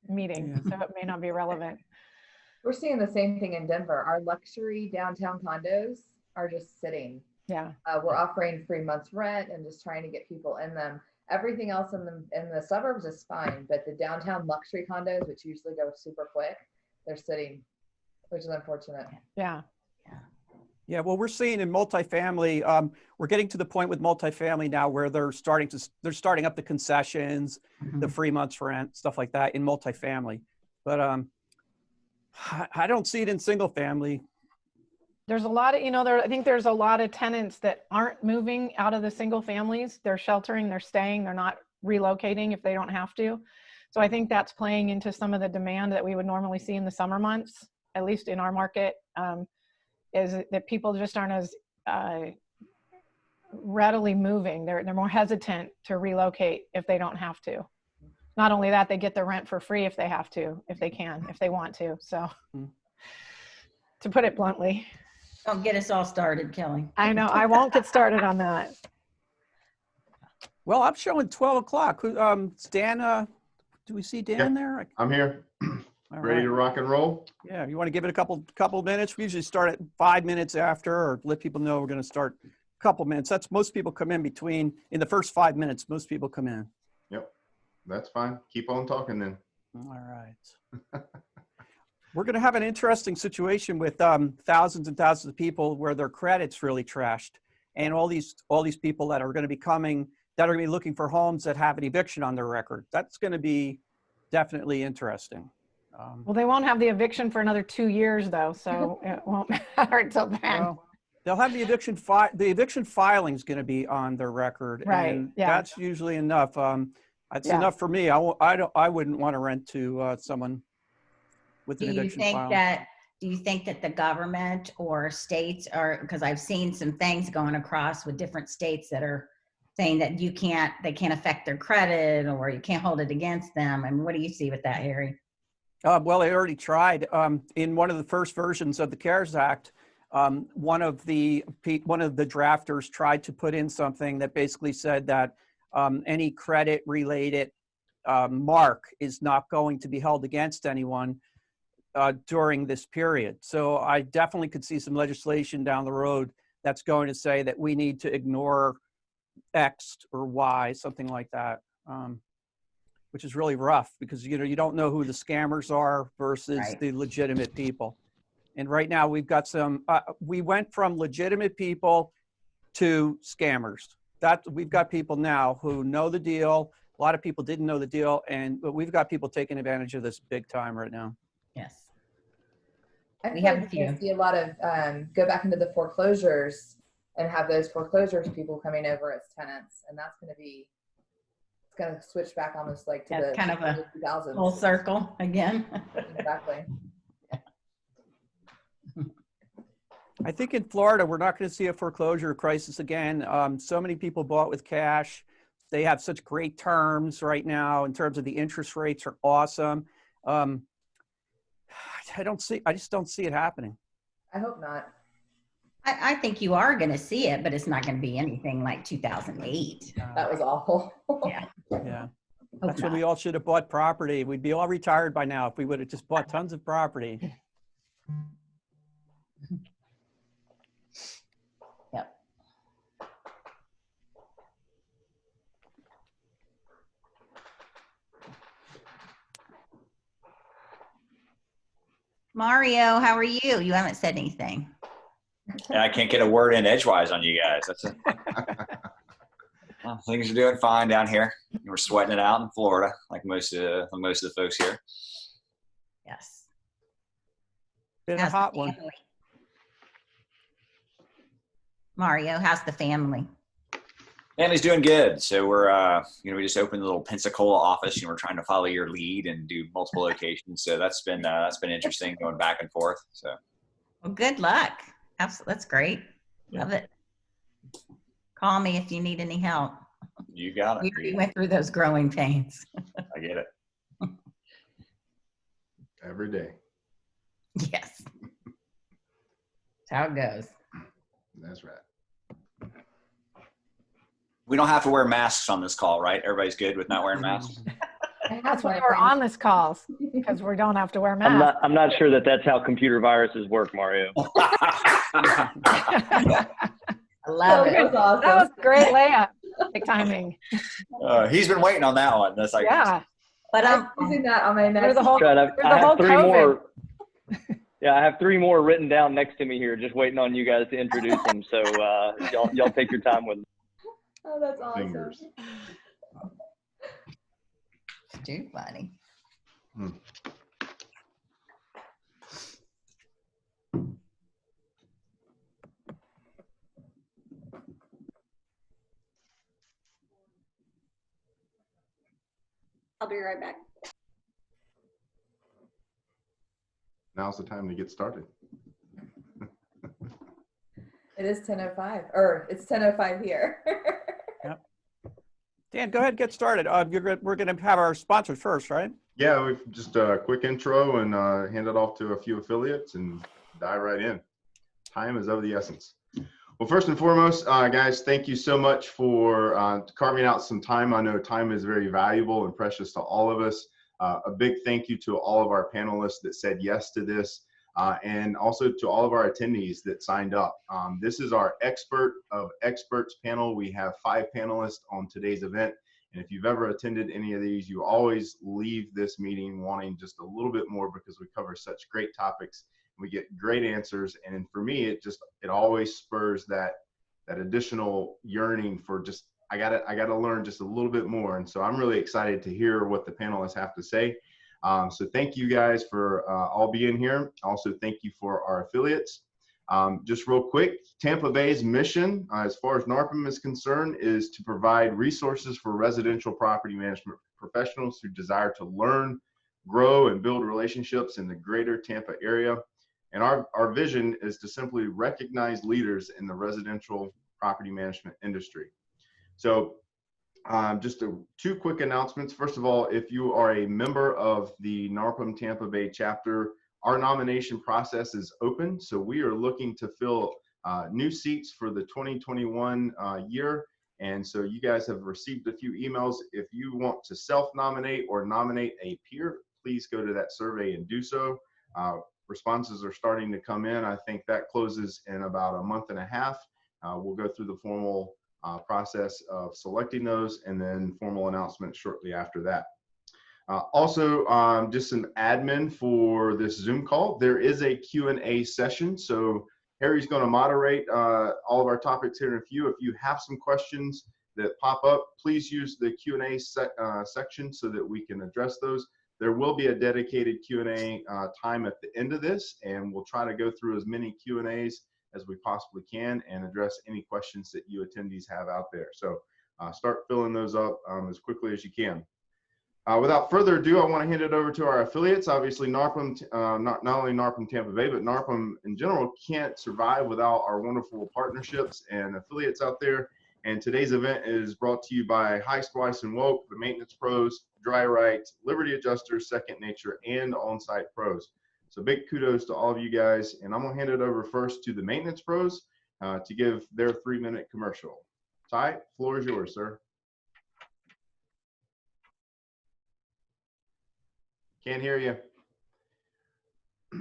meeting, so it may not be relevant. We're seeing the same thing in Denver. Our luxury downtown condos are just sitting. Yeah. We're offering free month's rent and just trying to get people in them. Everything else in the suburbs is fine, but the downtown luxury condos, which usually go super quick, they're sitting, which is unfortunate. Yeah. Yeah, well, we're seeing in multifamily, we're getting to the point with multifamily now where they're starting up the concessions, the free months rent, stuff like that in multifamily. But I don't see it in single family. There's a lot of, I think there's a lot of tenants that aren't moving out of the single families. They're sheltering, they're staying, they're not relocating if they don't have to. So I think that's playing into some of the demand that we would normally see in the summer months, at least in our market. Is that people just aren't as readily moving. They're more hesitant to relocate if they don't have to. Not only that, they get the rent for free if they have to, if they can, if they want to. So to put it bluntly. Don't get us all started, Kelly. I know, I won't get started on that. Well, I'm showing 12 o'clock. Dan, do we see Dan there? I'm here. Ready to rock and roll? Yeah, you want to give it a couple minutes? We usually start at 5 minutes after, or let people know we're going to start a couple minutes. That's most people come in the first 5 minutes, most people come in. Yep, that's fine. Keep on talking then. All right. We're going to have an interesting situation with thousands and thousands of people where their credit's really trashed, and all these people that are going to be coming, that are going to be looking for homes that have an eviction on their record. That's going to be definitely interesting. Well, they won't have the eviction for another 2 years, though, so it won't matter until then. Well, they'll have the eviction filing is going to be on their record, right? And yeah, that's usually enough. That's enough for me. I wouldn't want to rent to someone with an eviction filing. Do you think that the government or states are, because I've seen some things going across with different states that are saying that they can't affect their credit, or you can't hold it against them? I mean, what do you see with that, Harry? Well, they already tried in one of the first versions of the CARES Act. One of the drafters tried to put in something that basically said that any credit-related mark is not going to be held against anyone during this period. So I definitely could see some legislation down the road that's going to say that we need to ignore X or Y, something like that. Which is really rough because, you don't know who the scammers are versus the legitimate people. And right now we've got we went from legitimate people to scammers. We've got people now who know the deal. A lot of people didn't know the deal, but we've got people taking advantage of this big time right now. Yes. We have to see a lot of go back into the foreclosures and have those foreclosures people coming over as tenants. And that's going to switch back almost like to the kind of a 2000s. Full circle again. Exactly. I think in Florida, we're not going to see a foreclosure crisis again. So many people bought with cash. They have such great terms right now in terms of the interest rates are awesome. I just don't see it happening. I hope not. I think you are going to see it, but it's not going to be anything like 2008. That was awful. Yeah. Yeah. That's when we all should have bought property. We'd be all retired by now if we would have just bought tons of property. Yep. Mario, how are you? You haven't said anything. And I can't get a word in edgewise on you guys. That's it. Well, things are doing fine down here. We're sweating it out in Florida, like most of the folks here. Yes. Been a hot one. Mario, how's the family? Family's doing good. So we're, we just opened a little Pensacola office. We're trying to follow your lead and do multiple locations. So that's been interesting going back and forth. So. Well, good luck. Absolutely. That's great. Love it. Call me if you need any help. You got it. We went through those growing pains. I get it. Every day. Yes. That's how it goes. That's right. We don't have to wear masks on this call, right? Everybody's good with not wearing masks? That's why we're on this calls, because we don't have to wear I'm masks. not sure that that's how computer viruses work, Mario. I love That it. was awesome. That was a great layup. Like timing. He's been waiting on that one. That's like, Yeah. But I'm using that on my Through next. the whole, Right, through I the whole have three COVID. more. Yeah, I have 3 more written down next to me here, just waiting on you guys to introduce them. So y'all take your time with them. Oh, that's awesome. Fingers. It's too funny. I'll be right back. Now's the time to get started. It is 10:05, or it's 10:05 here. Dan, go ahead, get started. We're going to have our sponsors first, right? Yeah, we've just a quick intro and hand it off to a few affiliates and dive right in. Time is of the essence. Well, first and foremost, guys, thank you so much for carving out some time. I know time is very valuable and precious to all of us. A big thank you to all of our panelists that said yes to this, and also to all of our attendees that signed up. This is our expert of experts panel. We have 5 panelists on today's event. And if you've ever attended any of these, you always leave this meeting wanting just a little bit more because we cover such great topics. We get great answers. And for me, it always spurs that additional yearning for just, I gotta learn just a little bit more. And so I'm really excited to hear what the panelists have to say. So thank you guys for all being here. Also, thank you for our affiliates. Just real quick, Tampa Bay's mission, as far as NARPM is concerned, is to provide resources for residential property management professionals who desire to learn, grow, and build relationships in the greater Tampa area. And our vision is to simply recognize leaders in the residential property management industry. So just 2 quick announcements. First of all, if you are a member of the NARPM Tampa Bay chapter, our nomination process is open. So we are looking to fill new seats for the 2021 year. And so you guys have received a few emails. If you want to self-nominate or nominate a peer, please go to that survey and do so. Responses are starting to come in. I think that closes in about a month and a half. We'll go through the formal process of selecting those and then formal announcements shortly after that. Also, just some admin for this Zoom call. There is a Q&A session. So Harry's going to moderate all of our topics here in a few. If you have some questions that pop up, please use the Q&A section so that we can address those. There will be a dedicated Q&A time at the end of this, and we'll try to go through as many Q&As as we possibly can and address any questions that you attendees have out there. So start filling those up as quickly as you can. Without further ado, I want to hand it over to our affiliates. Obviously, NARPM, not only NARPM Tampa Bay, but NARPM in general can't survive without our wonderful partnerships and affiliates out there. And today's event is brought to you by High Splice and Woke, the Maintenance Pros, Dry Right, Liberty Adjusters, Second Nature, and On-Site Pros. So big kudos to all of you guys. And I'm going to hand it over first to the Maintenance Pros to give their 3-minute commercial. Ty, floor is yours, sir. Can't hear you.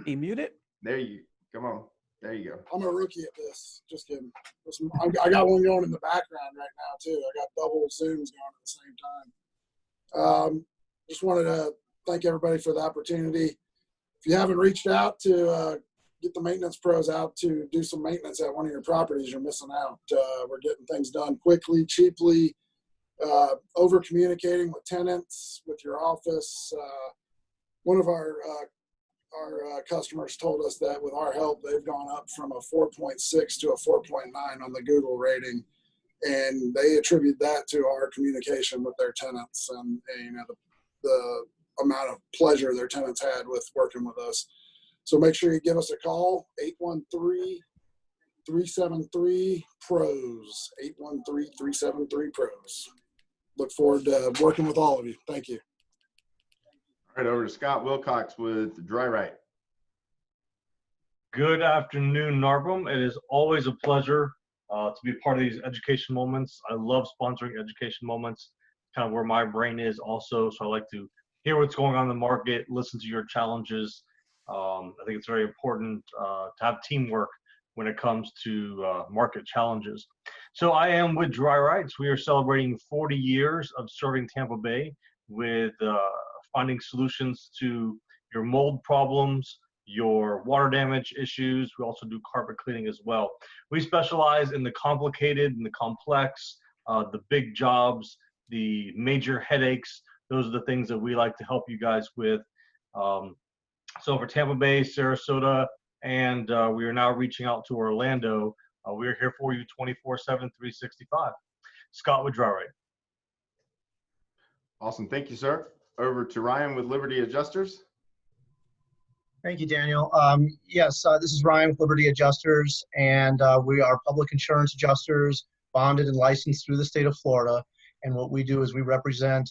You mute it? There you come on. There you go. I'm a rookie at this. Just kidding. Listen, I got one going in the background right now too. I got double Zooms going at the same time. Just wanted to thank everybody for the opportunity. If you haven't reached out to get the Maintenance Pros out to do some maintenance at one of your properties, you're missing out. We're getting things done quickly, cheaply, over communicating with tenants, with your office. One of our customers told us that with our help, they've gone up from a 4.6 to a 4.9 on the Google rating, and they attribute that to our communication with their tenants and you know the amount of pleasure their tenants had with working with us. So make sure you give us a call, 813-373-PROS, 813-373-PROS. Look forward to working with all of you. Thank you. All right, over to Scott Wilcox with Dry Right. Good afternoon, NARPM. It is always a pleasure to be part of these education moments. I love sponsoring education moments, kind of where my brain is also. So I like to hear what's going on in the market, listen to your challenges. I think it's very important to have teamwork when it comes to market challenges. So I am with Dry Rights. We are celebrating 40 years of serving Tampa Bay with finding solutions to your mold problems, your water damage issues. We also do carpet cleaning as well. We specialize in the complicated and the complex, the big jobs, the major headaches. Those are the things that we like to help you guys with. So for Tampa Bay, Sarasota, and we are now reaching out to Orlando. We're here for you 24/7, 365. Scott with Dry Right. Awesome. Thank you, sir. Over to Ryan with Liberty Adjusters. Thank you, Daniel. Yes, this is Ryan with Liberty Adjusters, and we are public insurance adjusters, bonded and licensed through the state of Florida. And what we do is we represent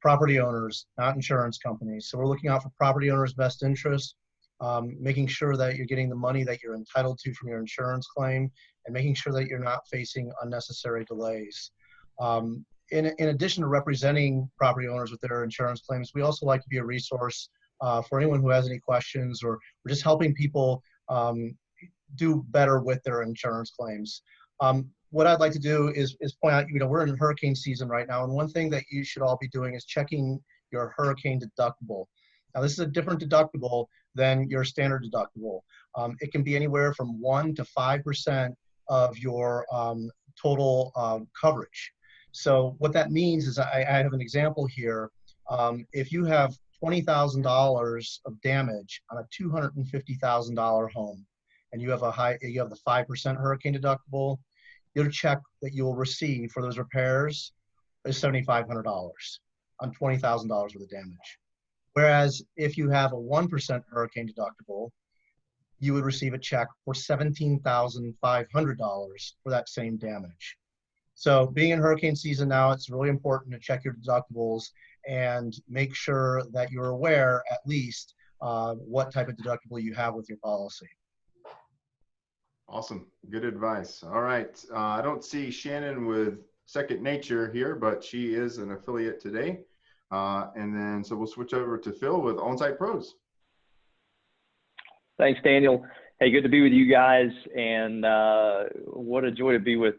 property owners, not insurance companies. So we're looking out for property owners' best interest, making sure that you're getting the money that you're entitled to from your insurance claim, and making sure that you're not facing unnecessary delays. In addition to representing property owners with their insurance claims, we also like to be a resource for anyone who has any questions, or we're just helping people do better with their insurance claims. What I'd like to do is point out, we're in hurricane season right now, and one thing that you should all be doing is checking your hurricane deductible. Now, this is a different deductible than your standard deductible. It can be anywhere from 1 to 5% of your total coverage. So what that means is, I have an example here. If you have $20,000 of damage on a $250,000 home, and you have the 5% hurricane deductible, your check that you will receive for those repairs is $7,500 on $20,000 worth of damage. Whereas if you have a 1% hurricane deductible, you would receive a check for $17,500 for that same damage. So being in hurricane season now, it's really important to check your deductibles and make sure that you're aware at least what type of deductible you have with your policy. Awesome. Good advice. All right. I don't see Shannon with Second Nature here, but she is an affiliate today. And then, so we'll switch over to Phil with On-Site Pros. Thanks, Daniel. Hey, good to be with you guys. And what a joy to be with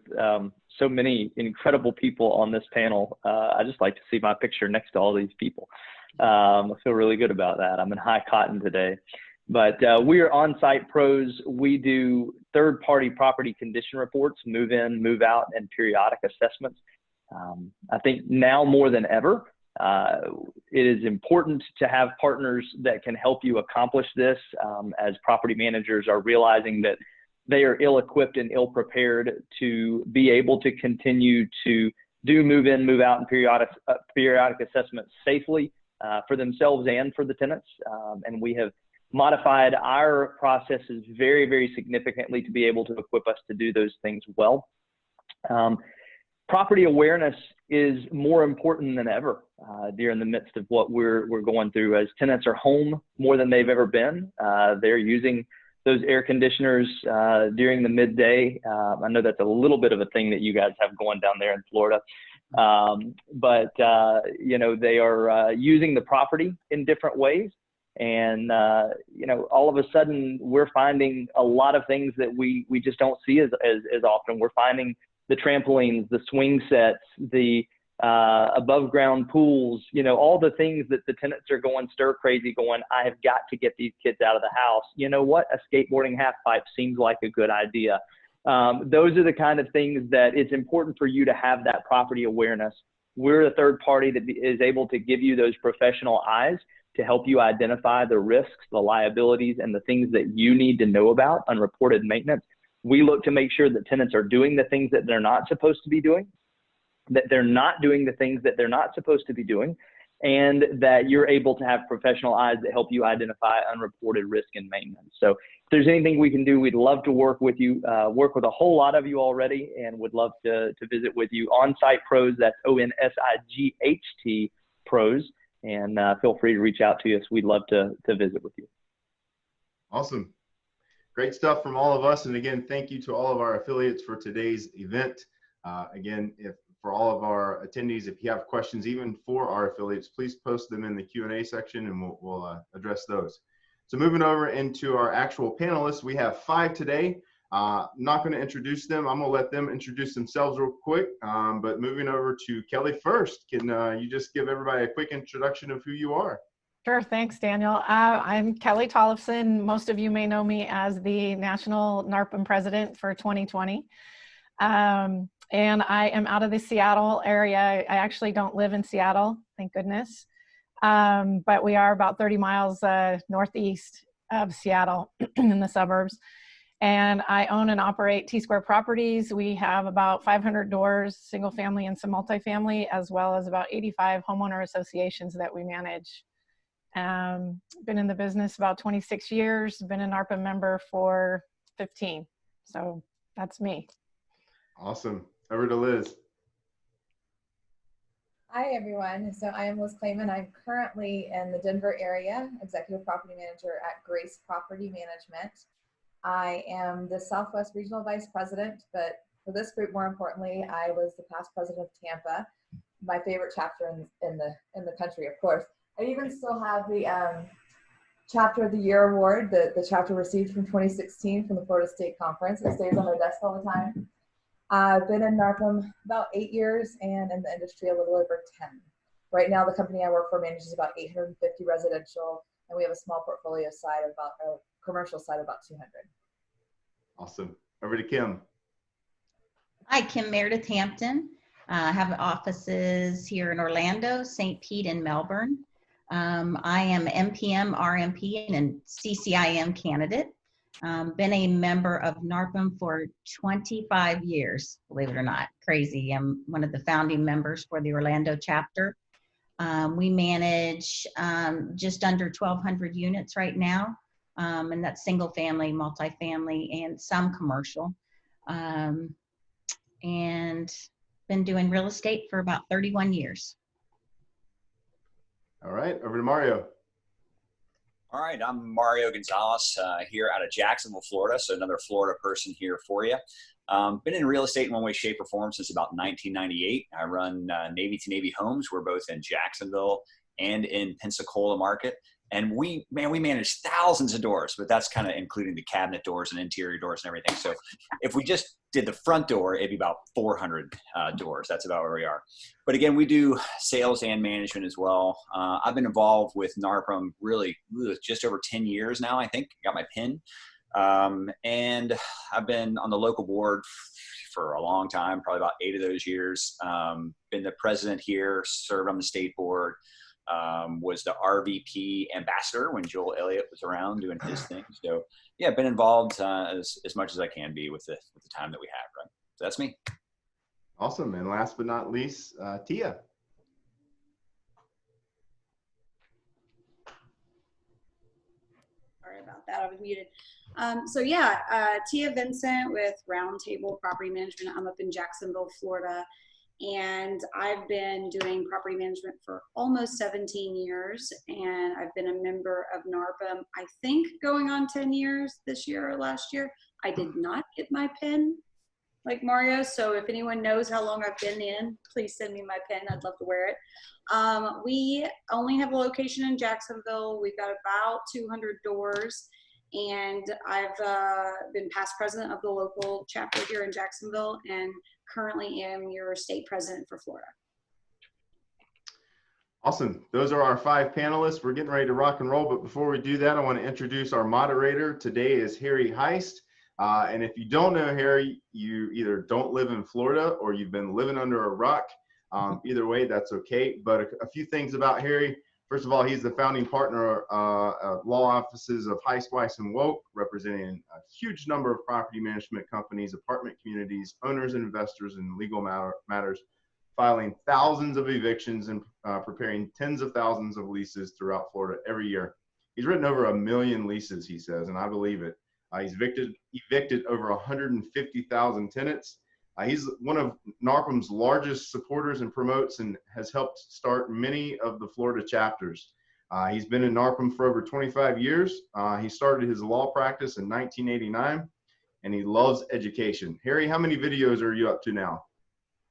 so many incredible people on this panel. I just like to see my picture next to all these people. I feel really good about that. I'm in high cotton today. But we are On-Site Pros. We do third-party property condition reports, move in, move out, and periodic assessments. I think now more than ever, it is important to have partners that can help you accomplish this, as property managers are realizing that they are ill-equipped and ill-prepared to be able to continue to do move in, move out, and periodic assessments safely for themselves and for the tenants. And we have modified our processes very, very significantly to be able to equip us to do those things well. Property awareness is more important than ever during the midst of what we're going through, as tenants are home more than they've ever been. They're using those air conditioners during the midday. I know that's a little bit of a thing that you guys have going down there in Florida. But they are using the property in different ways. And, all of a sudden we're finding a lot of things that we just don't see as often. We're finding the trampolines, the swing sets, the above ground pools, all the things that the tenants are going stir crazy going, I have got to get these kids out of the house. You know what? A skateboarding half pipe seems like a good idea. Those are the kind of things that it's important for you to have that property awareness. We're a third party that is able to give you those professional eyes to help you identify the risks, the liabilities, and the things that you need to know about unreported maintenance. We look to make sure that tenants are doing the things that they're not supposed to be doing, that they're not doing the things that they're not supposed to be doing, and that you're able to have professional eyes that help you identify unreported risk in maintenance. So if there's anything we can do, we'd love to work with you, work with a whole lot of you already, and would love to visit with you. On-Site Pros, that's ONSIGHT Pros. And feel free to reach out to us. We'd love to visit with you. Awesome. Great stuff from all of us. And again, thank you to all of our affiliates for today's event. Again, if for all of our attendees, if you have questions, even for our affiliates, please post them in the Q&A section and we'll address those. So moving over into our actual panelists, we have 5 today. Not going to introduce them. I'm going to let them introduce themselves real quick. But moving over to Kelly first, can you just give everybody a quick introduction of who you are? Sure, thanks, Daniel. I'm Kelly Tollefson. Most of you may know me as the National NARPM President for 2020. And I am out of the Seattle area. I actually don't live in Seattle, thank goodness. But we are about 30 miles northeast of Seattle in the suburbs. And I own and operate T-Square Properties. We have about 500 doors, single family and some multifamily, as well as about 85 homeowner associations that we manage. Been in the business about 26 years, been a NARPM member for 15. So that's me. Awesome. Over to Liz. Hi, everyone. So I am Liz Clayman. I'm currently in the Denver area, Executive Property Manager at Grace Property Management. I am the Southwest Regional Vice President, but for this group, more importantly, I was the past president of Tampa, my favorite chapter in the country, of course. I even still have the Chapter of the Year award, the chapter received from 2016 from the Florida State Conference. It stays on my desk all the time. I've been in NARPM about 8 years and in the industry a little over 10. Right now, the company I work for manages about 850 residential, and we have a small portfolio side of about a commercial side of about 200. Awesome. Over to Kim. Hi, Kim Meredith Hampton. I have offices here in Orlando, St. Pete, and Melbourne. I am MPM, RMP, and CCIM candidate. Been a member of NARPM for 25 years, believe it or not. Crazy. I'm one of the founding members for the Orlando chapter. We manage just under 1,200 units right now, and that's single family, multifamily, and some commercial. And been doing real estate for about 31 years. All right, over to Mario. All right, I'm Mario Gonzalez here out of Jacksonville, Florida. So another Florida person here for you. Been in real estate in one way, shape, or form since about 1998. I run Navy to Navy Homes. We're both in Jacksonville and in Pensacola market. And we manage thousands of doors, but that's kind of including the cabinet doors and interior doors and everything. So if we just did the front door, it'd be about 400 doors. That's about where we are. But again, we do sales and management as well. I've been involved with NARPM really just over 10 years now, I think. Got my PIN. And I've been on the local board for a long time, probably about 8 of those years. Been the president here, served on the state board. Was the RVP ambassador when Joel Elliott was around doing his thing. So yeah, been involved as much as I can be with the time that we have, right? So that's me. Awesome. And last but not least, Tia. Sorry about that, I was muted. So yeah, Tia Vincent with Roundtable Property Management. I'm up in Jacksonville, Florida. And I've been doing property management for almost 17 years, and I've been a member of NARPM, I think going on 10 years this year or last year. I did not get my PIN like Mario, so if anyone knows how long I've been in, please send me my PIN. I'd love to wear it. We only have a location in Jacksonville. We've got about 200 doors, and I've been past president of the local chapter here in Jacksonville, and currently am your state president for Florida. Awesome. Those are our 5 panelists. We're getting ready to rock and roll, but before we do that, I want to introduce our moderator. Today is Harry Heist. And if you don't know Harry, you either don't live in Florida or you've been living under a rock. Either way, that's okay. But a few things about Harry. First of all, he's the founding partner of law offices of Heist, Weiss, and Woke, representing a huge number of property management companies, apartment communities, owners and investors in legal matters, filing thousands of evictions and preparing tens of thousands of leases throughout Florida every year. He's written over 1 million leases, he says, and I believe it. He's evicted over 150,000 tenants. He's one of NARPM's largest supporters and promotes and has helped start many of the Florida chapters. He's been in NARPM for over 25 years. He started his law practice in 1989, and he loves education. Harry, how many videos are you up to now?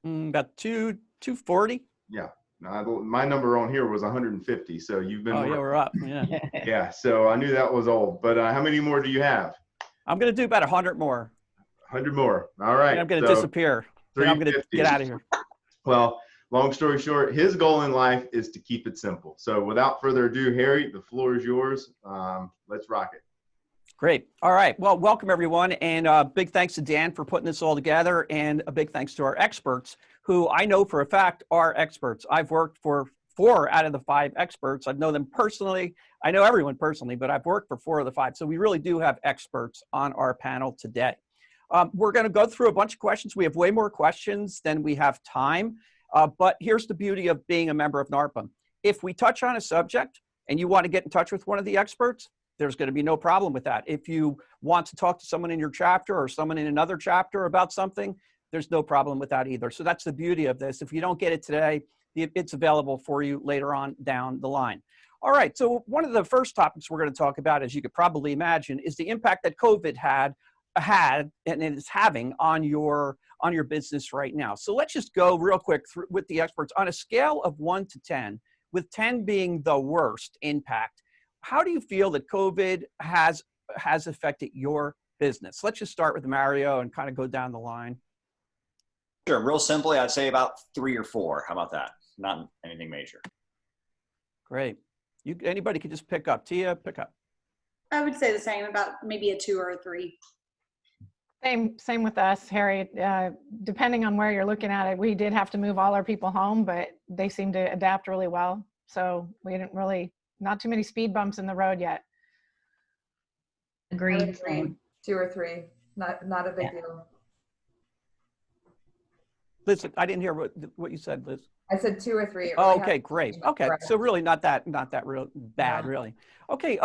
About 240. Yeah. My number on here was 150. So you've been. Oh, yeah, we're up. Yeah. Yeah. So I knew that was old. But how many more do you have? I'm going to do about 100 more. 100 more. All right. And I'm going to disappear. Then I'm going to get out of here. Well, long story short, his goal in life is to keep it simple. So without further ado, Harry, the floor is yours. Let's rock it. Great. All right. Well, welcome everyone. And big thanks to Dan for putting this all together. And a big thanks to our experts who I know for a fact are experts. I've worked for 4 out of the 5 experts. I know them personally. I know everyone personally, but I've worked for 4 of the 5. So we really do have experts on our panel today. We're going to go through a bunch of questions. We have way more questions than we have time. But here's the beauty of being a member of NARPM. If we touch on a subject and you want to get in touch with one of the experts, there's going to be no problem with that. If you want to talk to someone in your chapter or someone in another chapter about something, there's no problem with that either. So that's the beauty of this. If you don't get it today, it's available for you later on down the line. All right, so one of the first topics we're going to talk about, as you could probably imagine, is the impact that COVID had and it is having on your business right now. So let's just go real quick through with the experts on a scale of 1 to 10, with 10 being the worst impact. How do you feel that COVID has affected your business? Let's just start with Mario and kind of go down the line. Sure. Real simply, I'd say about 3 or 4. How about that? Not anything major. Great. Anybody could just pick up. Tia, pick up. I would say the same, about maybe a 2 or a 3. Same with us, Harry. Depending on where you're looking at it, we did have to move all our people home, but they seemed to adapt really well. So we didn't really, not too many speed bumps in the road yet. Agreed. Same. 2 or 3, not a big deal. Liz, I didn't hear what you said, Liz. I said 2 or 3. Oh, okay, great. Okay, so really not that real bad, really. Okay,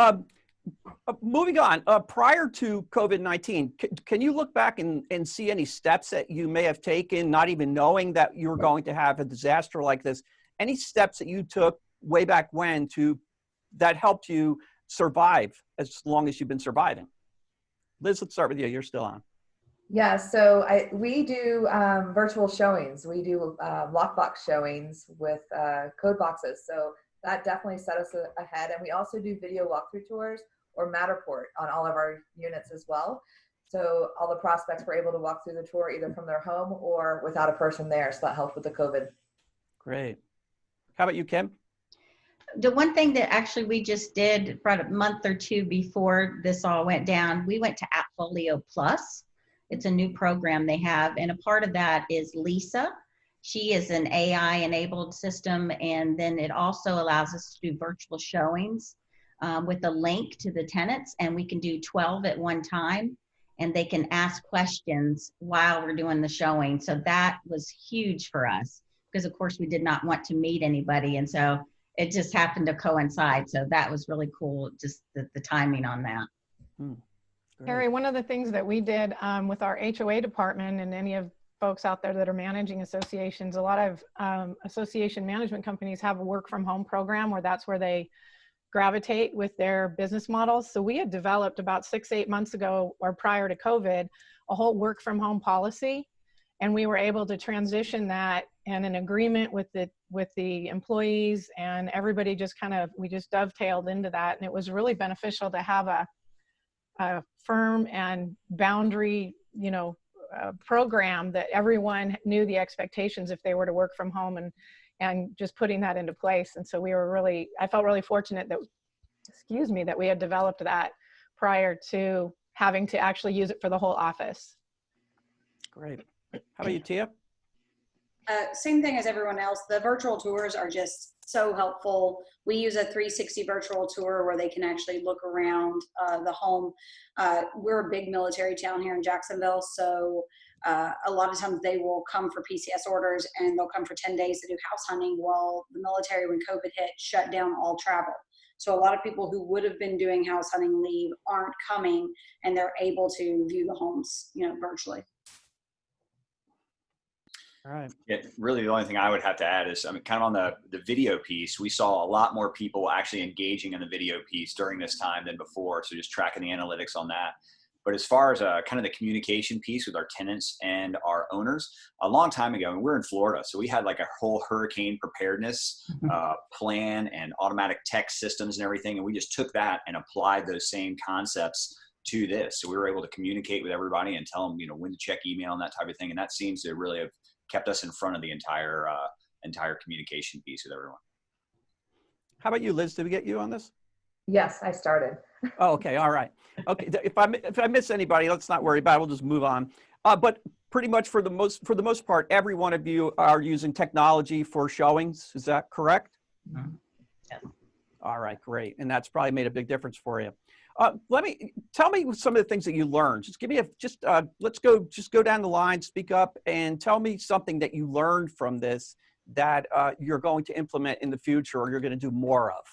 moving on. Prior to COVID-19, can you look back and see any steps that you may have taken, not even knowing that you were going to have a disaster like this? Any steps that you took way back when that helped you survive as long as you've been surviving? Liz, let's start with you. You're still on. Yeah, so we do virtual showings. We do lockbox showings with code boxes. So that definitely set us ahead. And we also do video walkthrough tours or Matterport on all of our units as well. So all the prospects were able to walk through the tour either from their home or without a person there. So that helped with the COVID. Great. How about you, Kim? The one thing that actually we just did about a month or 2 before this all went down, we went to Appfolio Plus. It's a new program they have, and a part of that is Lisa. She is an AI-enabled system, and then it also allows us to do virtual showings with a link to the tenants, and we can do 12 at one time, and they can ask questions while we're doing the showing. So that was huge for us because, of course, we did not want to meet anybody, and so it just happened to coincide. So that was really cool, just the timing on that. Harry, one of the things that we did with our HOA department and any of folks out there that are managing associations, a lot of association management companies have a work from home program where that's where they gravitate with their business models. So we had developed about 6-8 months ago or prior to COVID, a whole work from home policy. And we were able to transition that and an agreement with the employees, and everybody just we just dovetailed into that. And it was really beneficial to have a firm and boundary, program that everyone knew the expectations if they were to work from home, and just putting that into place. And so I felt really fortunate that we had developed that prior to having to actually use it for the whole office. Great. How about you, Tia? Same thing as everyone else. The virtual tours are just so helpful. We use a 360 virtual tour where they can actually look around the home. We're a big military town here in Jacksonville, so a lot of times they will come for PCS orders and they'll come for 10 days to do house hunting, while the military, when COVID hit, shut down all travel. So a lot of people who would have been doing house hunting leave aren't coming, and they're able to view the homes, virtually. All right. Yeah, really the only thing I would have to add is, kind of on the video piece, we saw a lot more people actually engaging in the video piece during this time than before. So just tracking the analytics on that. But as far as kind of the communication piece with our tenants and our owners, a long time ago, and we're in Florida, so we had like a whole hurricane preparedness plan and automatic text systems and everything. And we just took that and applied those same concepts to this. So we were able to communicate with everybody and tell them, when to check email and that type of thing. And that seems to really have kept us in front of the entire communication piece with everyone. How about you, Liz? Did we get you on this? Yes, I started. Oh, okay. All right. Okay. If I miss anybody, let's not worry about it. We'll just move on. But pretty much for the most part, every one of you are using technology for showings. Is that correct? Mhm. Yes. All right, great. And that's probably made a big difference for you. Tell me some of the things that you learned. Just give me let's go down the line, speak up, and tell me something that you learned from this that you're going to implement in the future or you're going to do more of.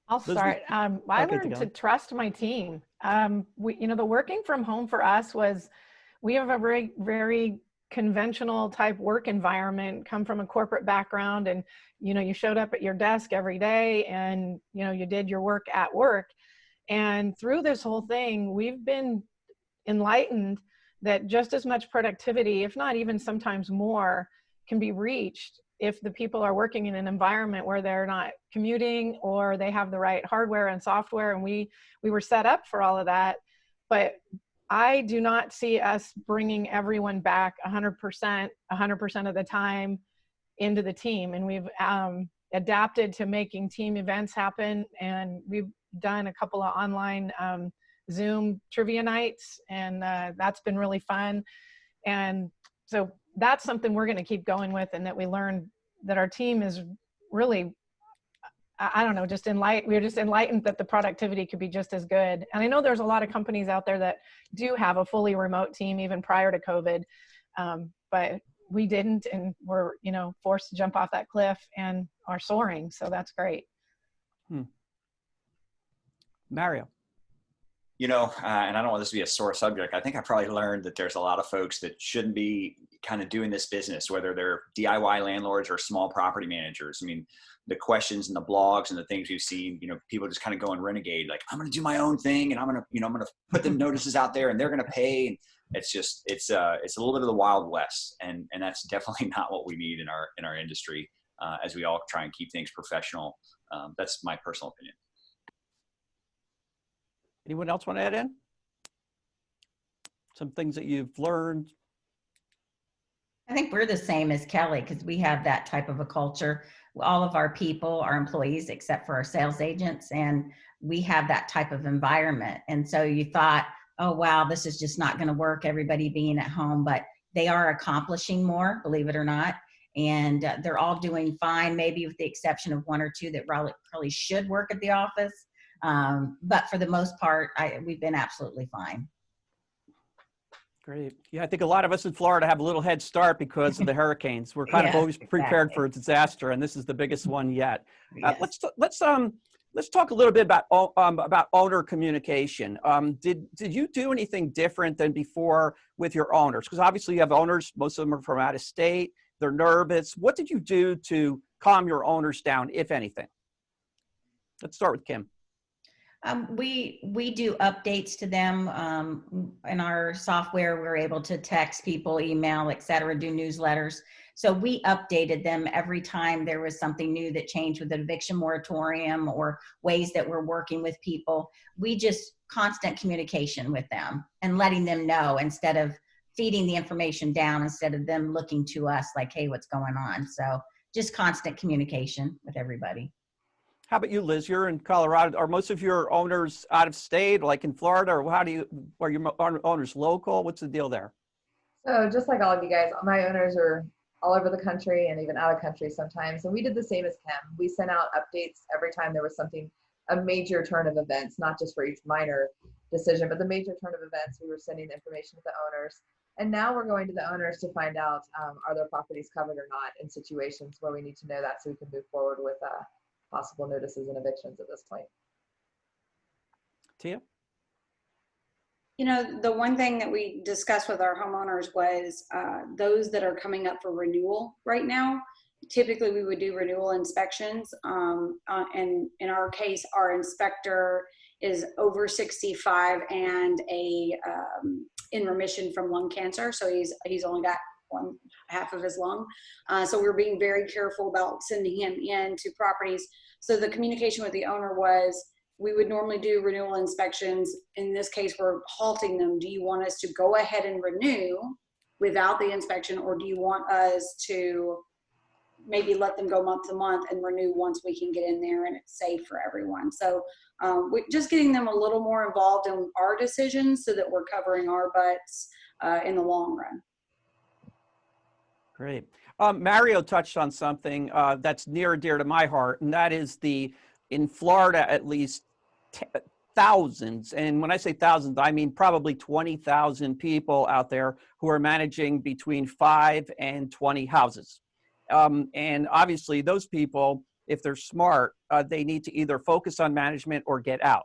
I'll start. I learned to trust my team. The working from home for us was, we have a very, very conventional type work environment, come from a corporate background, and, you showed up at your desk every day and, you did your work at work. And through this whole thing, we've been enlightened that just as much productivity, if not even sometimes more, can be reached if the people are working in an environment where they're not commuting or they have the right hardware and software. And we were set up for all of that. But I do not see us bringing everyone back 100% of the time into the team. And we've adapted to making team events happen. And we've done a couple of online Zoom trivia nights, and that's been really fun. And so that's something we're going to keep going with, and that we learned that our team is really, we're just enlightened that the productivity could be just as good. And I know there's a lot of companies out there that do have a fully remote team even prior to COVID, but we didn't, and we're, forced to jump off that cliff and are soaring. So that's great. Mario. And I don't want this to be a sore subject. I think I probably learned that there's a lot of folks that shouldn't be kind of doing this business, whether they're DIY landlords or small property managers. I mean, the questions and the blogs and the things we've seen, people just kind of going renegade, like, I'm going to do my own thing, and I'm going to put the notices out there, and they're going to pay. And it's a little bit of the Wild West, and that's definitely not what we need in our industry, as we all try and keep things professional. That's my personal opinion. Anyone else want to add in? Some things that you've learned? I think we're the same as Kelly, because we have that type of a culture. All of our people are employees except for our sales agents, and we have that type of environment. And so you thought, oh, wow, this is just not going to work, everybody being at home, but they are accomplishing more, believe it or not. And they're all doing fine, maybe with the exception of one or two that probably should work at the office. But for the most part, we've been absolutely fine. Great. Yeah, I think a lot of us in Florida have a little head start because of the hurricanes. We're kind of always prepared for a disaster, and this is the biggest one yet. Yes. Let's talk a little bit about owner communication. Did you do anything different than before with your owners? Because obviously you have owners, most of them are from out of state. They're nervous. What did you do to calm your owners down, if anything? Let's start with Kim. We do updates to them in our software. We're able to text people, email, et cetera, do newsletters. So we updated them every time there was something new that changed with the eviction moratorium or ways that we're working with people. We just constant communication with them and letting them know, instead of feeding the information down, instead of them looking to us like, hey, what's going on? So just constant communication with everybody. How about you, Liz? You're in Colorado. Are most of your owners out of state, like in Florida, or are your owners local? What's the deal there? So just like all of you guys, my owners are all over the country and even out of country sometimes. And we did the same as Kim. We sent out updates every time there was a major turn of events, not just for each minor decision, but the major turn of events. We were sending information to the owners. And now we're going to the owners to find out, are their properties covered or not in situations where we need to know that, so we can move forward with possible notices and evictions at this point. Tia? The one thing that we discussed with our homeowners was those that are coming up for renewal right now. Typically, we would do renewal inspections. And in our case, our inspector is over 65 and in remission from lung cancer. So he's only got half of his lung. So we're being very careful about sending him into properties. So the communication with the owner was, we would normally do renewal inspections. In this case, we're halting them. Do you want us to go ahead and renew without the inspection, or do you want us to maybe let them go month to month and renew once we can get in there and it's safe for everyone? So we're just getting them a little more involved in our decisions so that we're covering our butts in the long run. Great. Mario touched on something that's near and dear to my heart, and that is in Florida, at least thousands, and when I say thousands, I mean probably 20,000 people out there who are managing between 5 and 20 houses. And obviously those people, if they're smart, they need to either focus on management or get out.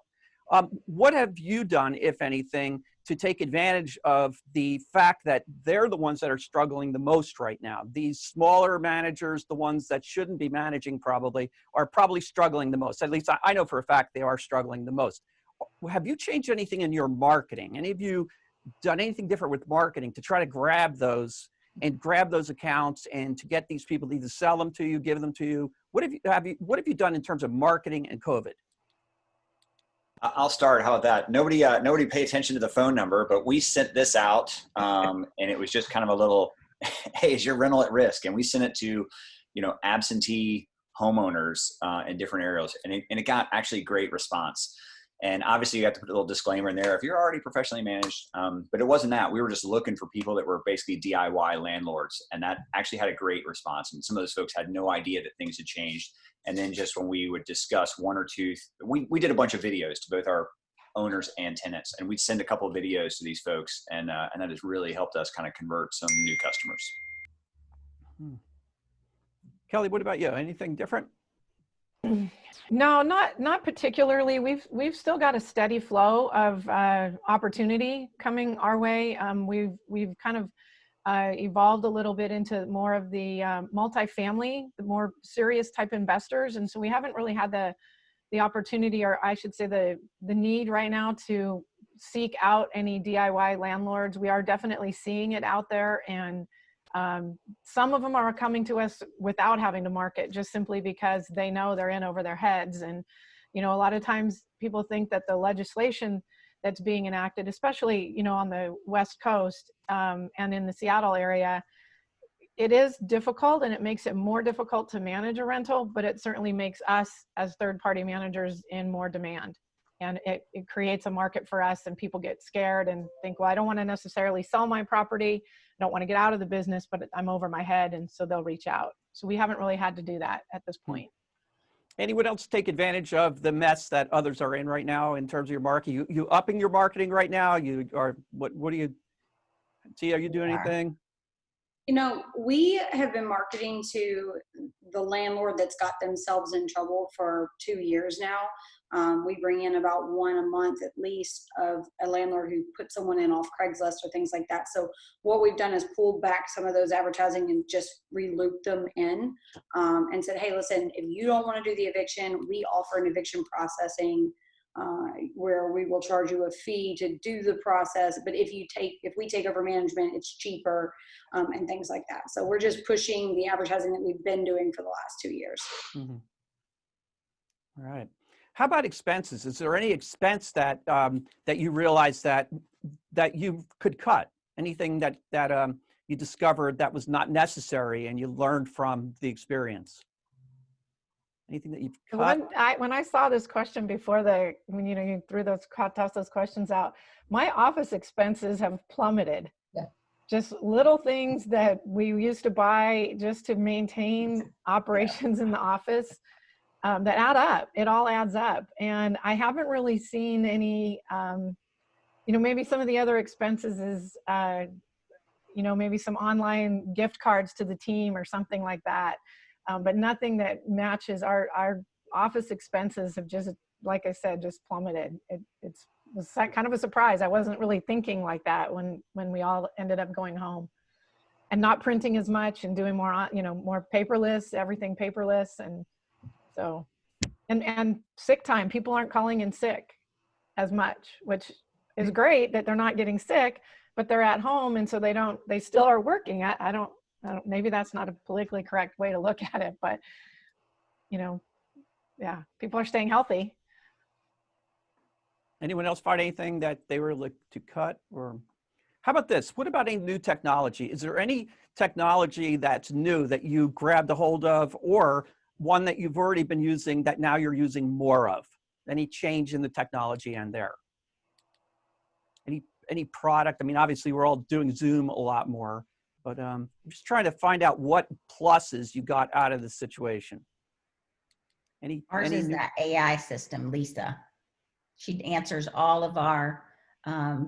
What have you done, if anything, to take advantage of the fact that they're the ones that are struggling the most right now? These smaller managers, the ones that shouldn't be managing probably, are probably struggling the most. At least I know for a fact they are struggling the most. Have you changed anything in your marketing? Any of you done anything different with marketing to try to grab those accounts and to get these people to either sell them to you, give them to you? What have you done in terms of marketing and COVID? I'll start. How about that? Nobody pay attention to the phone number, but we sent this out, and it was just kind of a little, hey, is your rental at risk? And we sent it to, absentee homeowners in different areas, and it got actually great response. And obviously you have to put a little disclaimer in there if you're already professionally managed, but it wasn't that. We were just looking for people that were basically DIY landlords, and that actually had a great response. And some of those folks had no idea that things had changed. And then just when we would discuss one or two, we did a bunch of videos to both our owners and tenants, and we'd send a couple of videos to these folks, and that has really helped us kind of convert some new customers. Kelly, what about you? Anything different? No, not particularly. We've still got a steady flow of opportunity coming our way. We've kind of evolved a little bit into more of the multifamily, the more serious type investors, and so we haven't really had the opportunity, or I should say the need right now, to seek out any DIY landlords. We are definitely seeing it out there, and some of them are coming to us without having to market, just simply because they know they're in over their heads. And a lot of times people think that the legislation that's being enacted, especially on the West Coast and in the Seattle area, it is difficult, and it makes it more difficult to manage a rental, but it certainly makes us as third-party managers in more demand. And it creates a market for us, and people get scared and think, well, I don't want to necessarily sell my property. I don't want to get out of the business, but I'm over my head. And so they'll reach out. So we haven't really had to do that at this point. Anyone else take advantage of the mess that others are in right now in terms of your marketing? You upping your marketing right now? What do you see? Are you doing anything? We have been marketing to the landlord that's got themselves in trouble for 2 years now. We bring in about one a month at least of a landlord who put someone in off Craigslist or things like that. So what we've done is pulled back some of those advertising and just re-looped them in and said, hey, listen, if you don't want to do the eviction, we offer an eviction processing where we will charge you a fee to do the process. But if we take over management, it's cheaper and things like that. So we're just pushing the advertising that we've been doing for the last 2 years. Mm-hmm. All right. How about expenses? Is there any expense that you realize that you could cut? Anything that you discovered that was not necessary and you learned from the experience? Anything that you've cut? When I saw this question before you toss those questions out, my office expenses have plummeted. Yeah. Just little things that we used to buy just to maintain operations in the office. That add up. It all adds up. And I haven't really seen any, maybe some of the other expenses is, maybe some online gift cards to the team or something like that. But nothing that matches our office expenses have just, like I said, just plummeted. It was kind of a surprise. I wasn't really thinking like that when we all ended up going home and not printing as much and doing more, more paperless, everything paperless. And so, and sick time, people aren't calling in sick. as much, which is great that they're not getting sick, but they're at home. And so they still are working. I don't, maybe that's not a politically correct way to look at it, but yeah, people are staying healthy. Anyone else find anything that they were like to cut? Or how about this? What about any new technology? Is there any technology that's new that you grabbed a hold of, or one that you've already been using that now you're using more of? Any change in the technology and there? Any product? I mean, obviously we're all doing Zoom a lot more, but I'm just trying to find out what pluses you got out of the situation. Ours is that AI system, Lisa. She answers all of our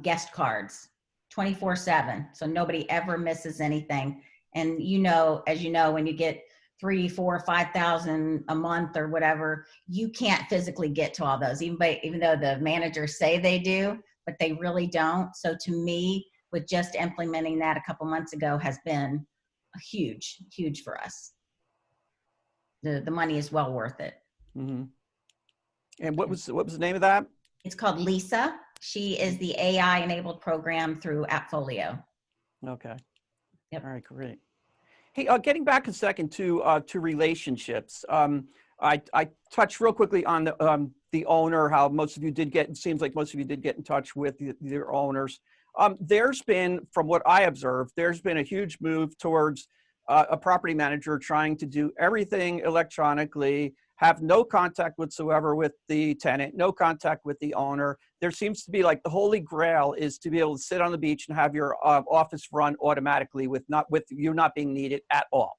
guest cards 24/7. So nobody ever misses anything. And as you know, when you get 3, 4, 5,000 a month or whatever, you can't physically get to all those, even though the managers say they do, but they really don't. So to me, with just implementing that a couple months ago has been huge for us. The money is well worth it. Mm-hmm. And what was the name of that? It's called Lisa. She is the AI enabled program through Appfolio. Okay. Yep. All right, great. Hey, getting back a second to relationships. I touched real quickly on the owner, how most of you did get, it seems like most of you did get in touch with your owners. There's been, from what I observed, there's been a huge move towards a property manager trying to do everything electronically, have no contact whatsoever with the tenant, no contact with the owner. There seems to be like the holy grail is to be able to sit on the beach and have your office run automatically with you not being needed at all.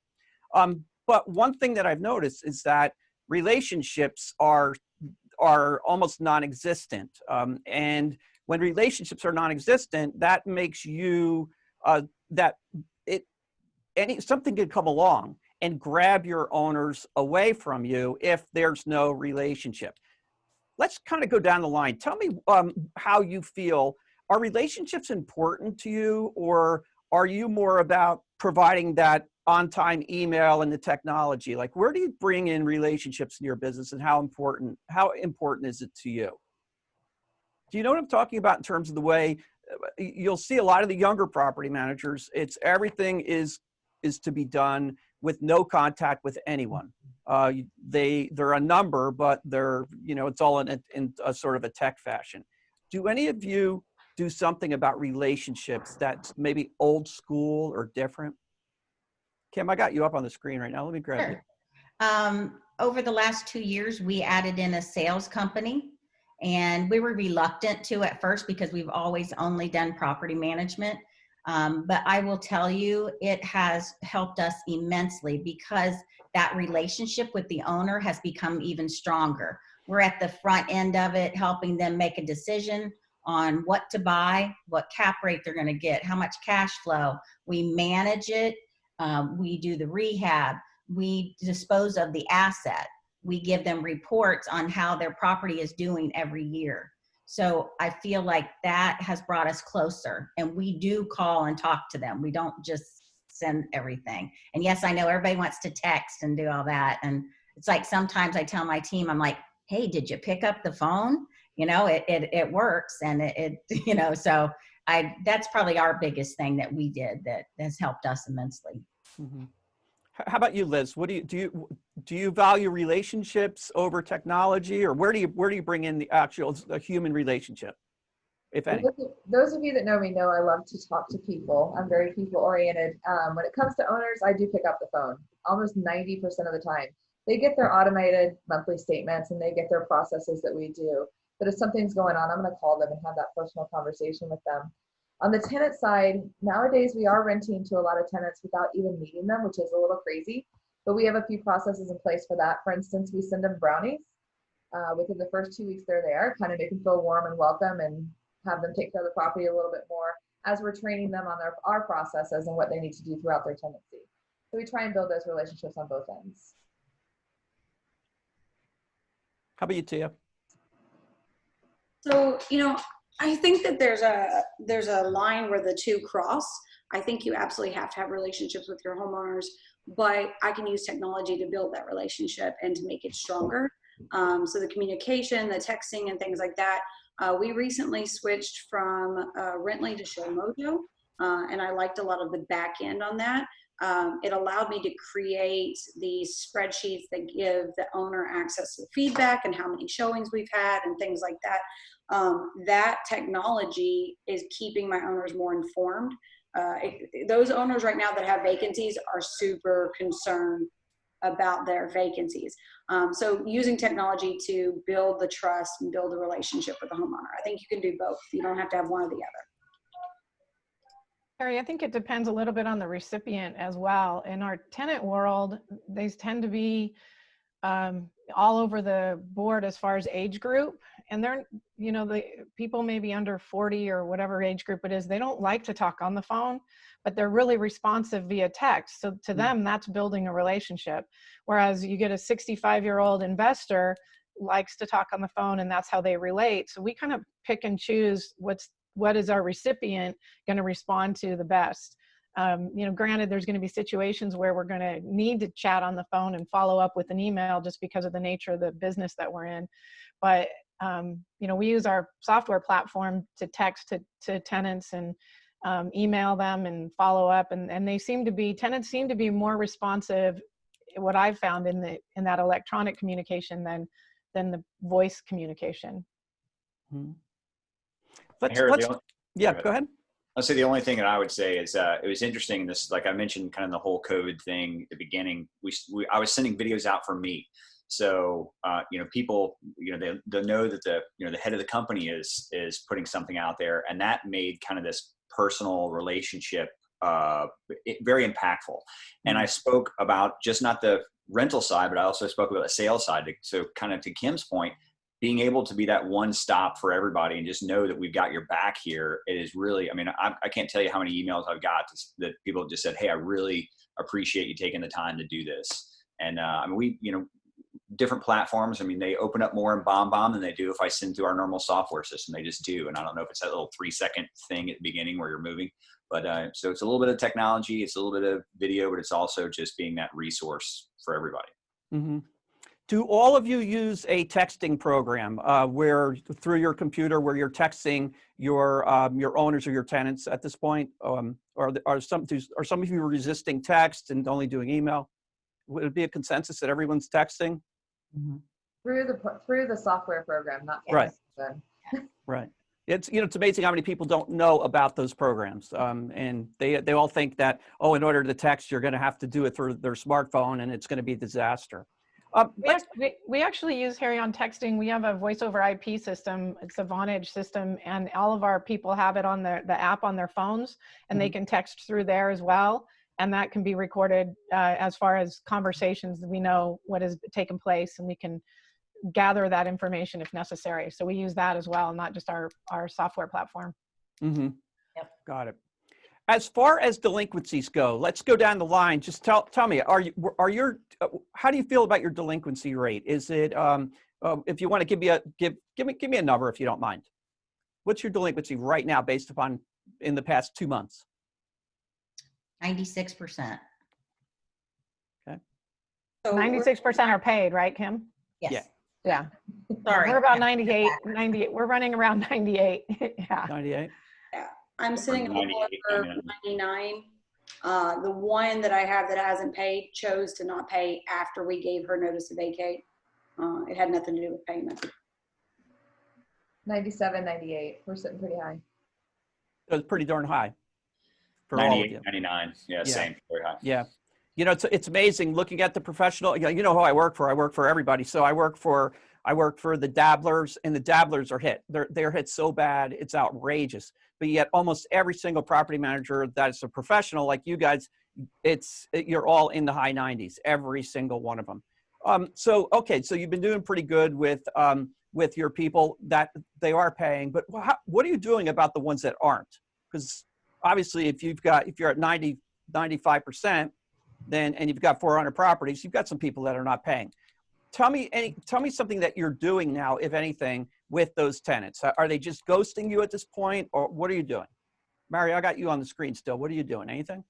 But one thing that I've noticed is that relationships are almost non-existent. And when relationships are non-existent, that makes you, something could come along and grab your owners away from you if there's no relationship. Let's kind of go down the line. Tell me how you feel. Are relationships important to you, or are you more about providing that on-time email and the technology? Like, where do you bring in relationships in your business, and how important is it to you? Do you know what I'm talking about in terms of the way you'll see a lot of the younger property managers, it's everything is to be done with no contact with anyone. They're a number, but they're, it's all in a sort of a tech fashion. Do any of you do something about relationships that's maybe old school or different? Kim, I got you up on the screen right now. Let me grab you. Over the last 2 years, we added in a sales company, and we were reluctant to at first because we've always only done property management. But I will tell you, it has helped us immensely because that relationship with the owner has become even stronger. We're at the front end of it, helping them make a decision on what to buy, what cap rate they're going to get, how much cash flow. We manage it. We do the rehab. We dispose of the asset. We give them reports on how their property is doing every year. So I feel like that has brought us closer, and we do call and talk to them. We don't just send everything. And yes, I know everybody wants to text and do all that. And it's like, sometimes I tell my team, I'm like, hey, did you pick up the phone? It works. And so that's probably our biggest thing that we did that has helped us immensely. Mm-hmm. How about you, Liz? What do you value relationships over technology, or where do you bring in the actual human relationship, if any? Those of you that know me know I love to talk to people. I'm very people oriented. When it comes to owners, I do pick up the phone almost 90% of the time. They get their automated monthly statements and they get their processes that we do. But if something's going on, I'm going to call them and have that personal conversation with them. On the tenant side, nowadays we are renting to a lot of tenants without even meeting them, which is a little crazy, but we have a few processes in place for that. For instance, we send them brownies within the first 2 weeks they're there, kind of make them feel warm and welcome and have them take care of the property a little bit more as we're training them on our processes and what they need to do throughout their tenancy. So we try and build those relationships on both ends. How about you, Tia? So, I think that there's a line where the two cross. I think you absolutely have to have relationships with your homeowners, but I can use technology to build that relationship and to make it stronger. So the communication, the texting and things like that We recently switched from Rently to ShowMojo, and I liked a lot of the back end on that. It allowed me to create these spreadsheets that give the owner access to feedback and how many showings we've had and things like that. That technology is keeping my owners more informed. Those owners right now that have vacancies are super concerned about their vacancies. So using technology to build the trust and build a relationship with the homeowner. I think you can do both. You don't have to have one or the other. Harry, I think it depends a little bit on the recipient as well. In our tenant world, they tend to be all over the board as far as age group. And they're, the people maybe under 40 or whatever age group it is, they don't like to talk on the phone, but they're really responsive via text. So to them, that's building a relationship. Whereas you get a 65-year-old investor likes to talk on the phone, and that's how they relate. So we kind of pick and choose what is our recipient going to respond to the best. Granted, there's going to be situations where we're going to need to chat on the phone and follow up with an email just because of the nature of the business that we're in. But, we use our software platform to text to tenants and email them and follow up. And tenants seem to be more responsive, what I've found in that electronic communication than the voice communication. Hmm. Yeah, go ahead. I'll say the only thing that I would say is it was interesting. This, like I mentioned, kind of the whole COVID thing at the beginning. I was sending videos out from me, so people, they know that the head of the company is putting something out there, and that made kind of this personal relationship very impactful. And I spoke about just not the rental side, but I also spoke about the sales side. So kind of to Kim's point, being able to be that one stop for everybody and just know that we've got your back here. It is really, I can't tell you how many emails I've got that people have just said, hey, I really appreciate you taking the time to do this. And different platforms, they open up more in BombBomb than they do if I send through our normal software system. They just do. And I don't know if it's that little 3-second thing at the beginning where you're moving, but so it's a little bit of technology, it's a little bit of video, but it's also just being that resource for everybody. Mm-hmm. Do all of you use a texting program where through your computer where you're texting your owners or your tenants at this point? Are some of you resisting text and only doing email? Would it be a consensus that everyone's texting? Mm-hmm. Through the software program, not right. Then. Right. It's amazing how many people don't know about those programs, and they all think that in order to text you're going to have to do it through their smartphone and it's going to be a disaster. We actually use, Harry, on texting. We have a voice over IP system. It's a Vonage system, and all of our people have it on the app on their phones, and they can text through there as well. And that can be recorded as far as conversations. We know what has taken place, and we can gather that information if necessary. So we use that as well, not just our software platform. Mm-hmm. Yep. Got it. As far as delinquencies go, let's go down the line. Just tell me, how do you feel about your delinquency rate? Is it, if you want to give me a number, if you don't mind. What's your delinquency right now based upon in the past 2 months? 96%. Okay. So 96% are paid, right, Kim? Yes. Yeah. Sorry. We're about 98. We're running around 98. Yeah. 98. Yeah. I'm sitting a little over 99. The one that I have that hasn't paid chose to not pay after we gave her notice to vacate. It had nothing to do with payment. 97, 98. We're sitting pretty high. It's pretty darn high. For 98, 99. Yeah, same. Very high. Yeah. It's amazing looking at the professional, you know who I work for. I work for everybody. So I work for the dabblers, and the dabblers are hit. They're hit so bad, it's outrageous. But yet almost every single property manager that's a professional like you guys, you're all in the high 90s, every single one of them. So you've been doing pretty good with your people that they are paying, but what are you doing about the ones that aren't? Because obviously if you're at 90, 95%, and you've got 400 properties, you've got some people that are not paying. Tell me something that you're doing now, if anything, with those tenants. Are they just ghosting you at this point, or what are you doing? Mario, I got you on the screen still. What are you doing? Anything?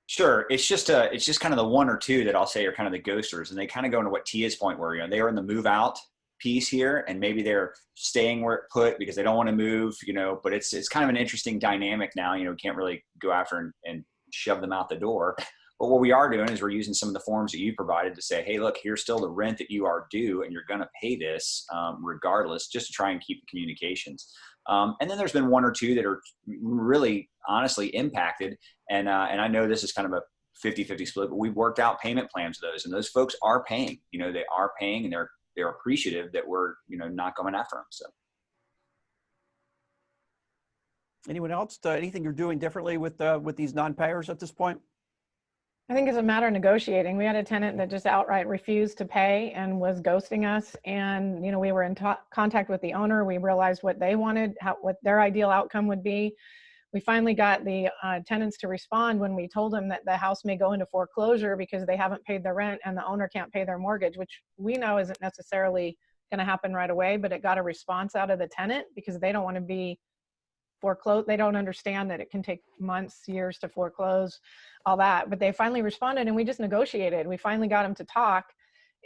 Sure. It's just kind of the one or two that I'll say are kind of the ghosters, and they kind of go into what Tia's point were. They are in the move out piece here, and maybe they're staying where it put because they don't want to move, you know, but it's kind of an interesting dynamic now. You know, we can't really go after and shove them out the door. But what we are doing is we're using some of the forms that you provided to say, hey, look, here's still the rent that you are due, and you're going to pay this regardless, just to try and keep the communications. And then there's been one or two that are really honestly impacted. And I know this is kind of a 50-50 split, but we've worked out payment plans for those, and those folks are paying. You know, they are paying, and they're appreciative that we're, you know, not going after them. So. Anyone else? Anything you're doing differently with these non-payers at this point? I think it's a matter of negotiating. We had a tenant that just outright refused to pay and was ghosting us. And, you know, we were in contact with the owner. We realized what they wanted, what their ideal outcome would be. We finally got the tenants to respond when we told them that the house may go into foreclosure because they haven't paid their rent and the owner can't pay their mortgage, which we know isn't necessarily going to happen right away, but it got a response out of the tenant because they don't want to be foreclosed. They don't understand that it can take months, years to foreclose, all that. But they finally responded, and we just negotiated. We finally got them to talk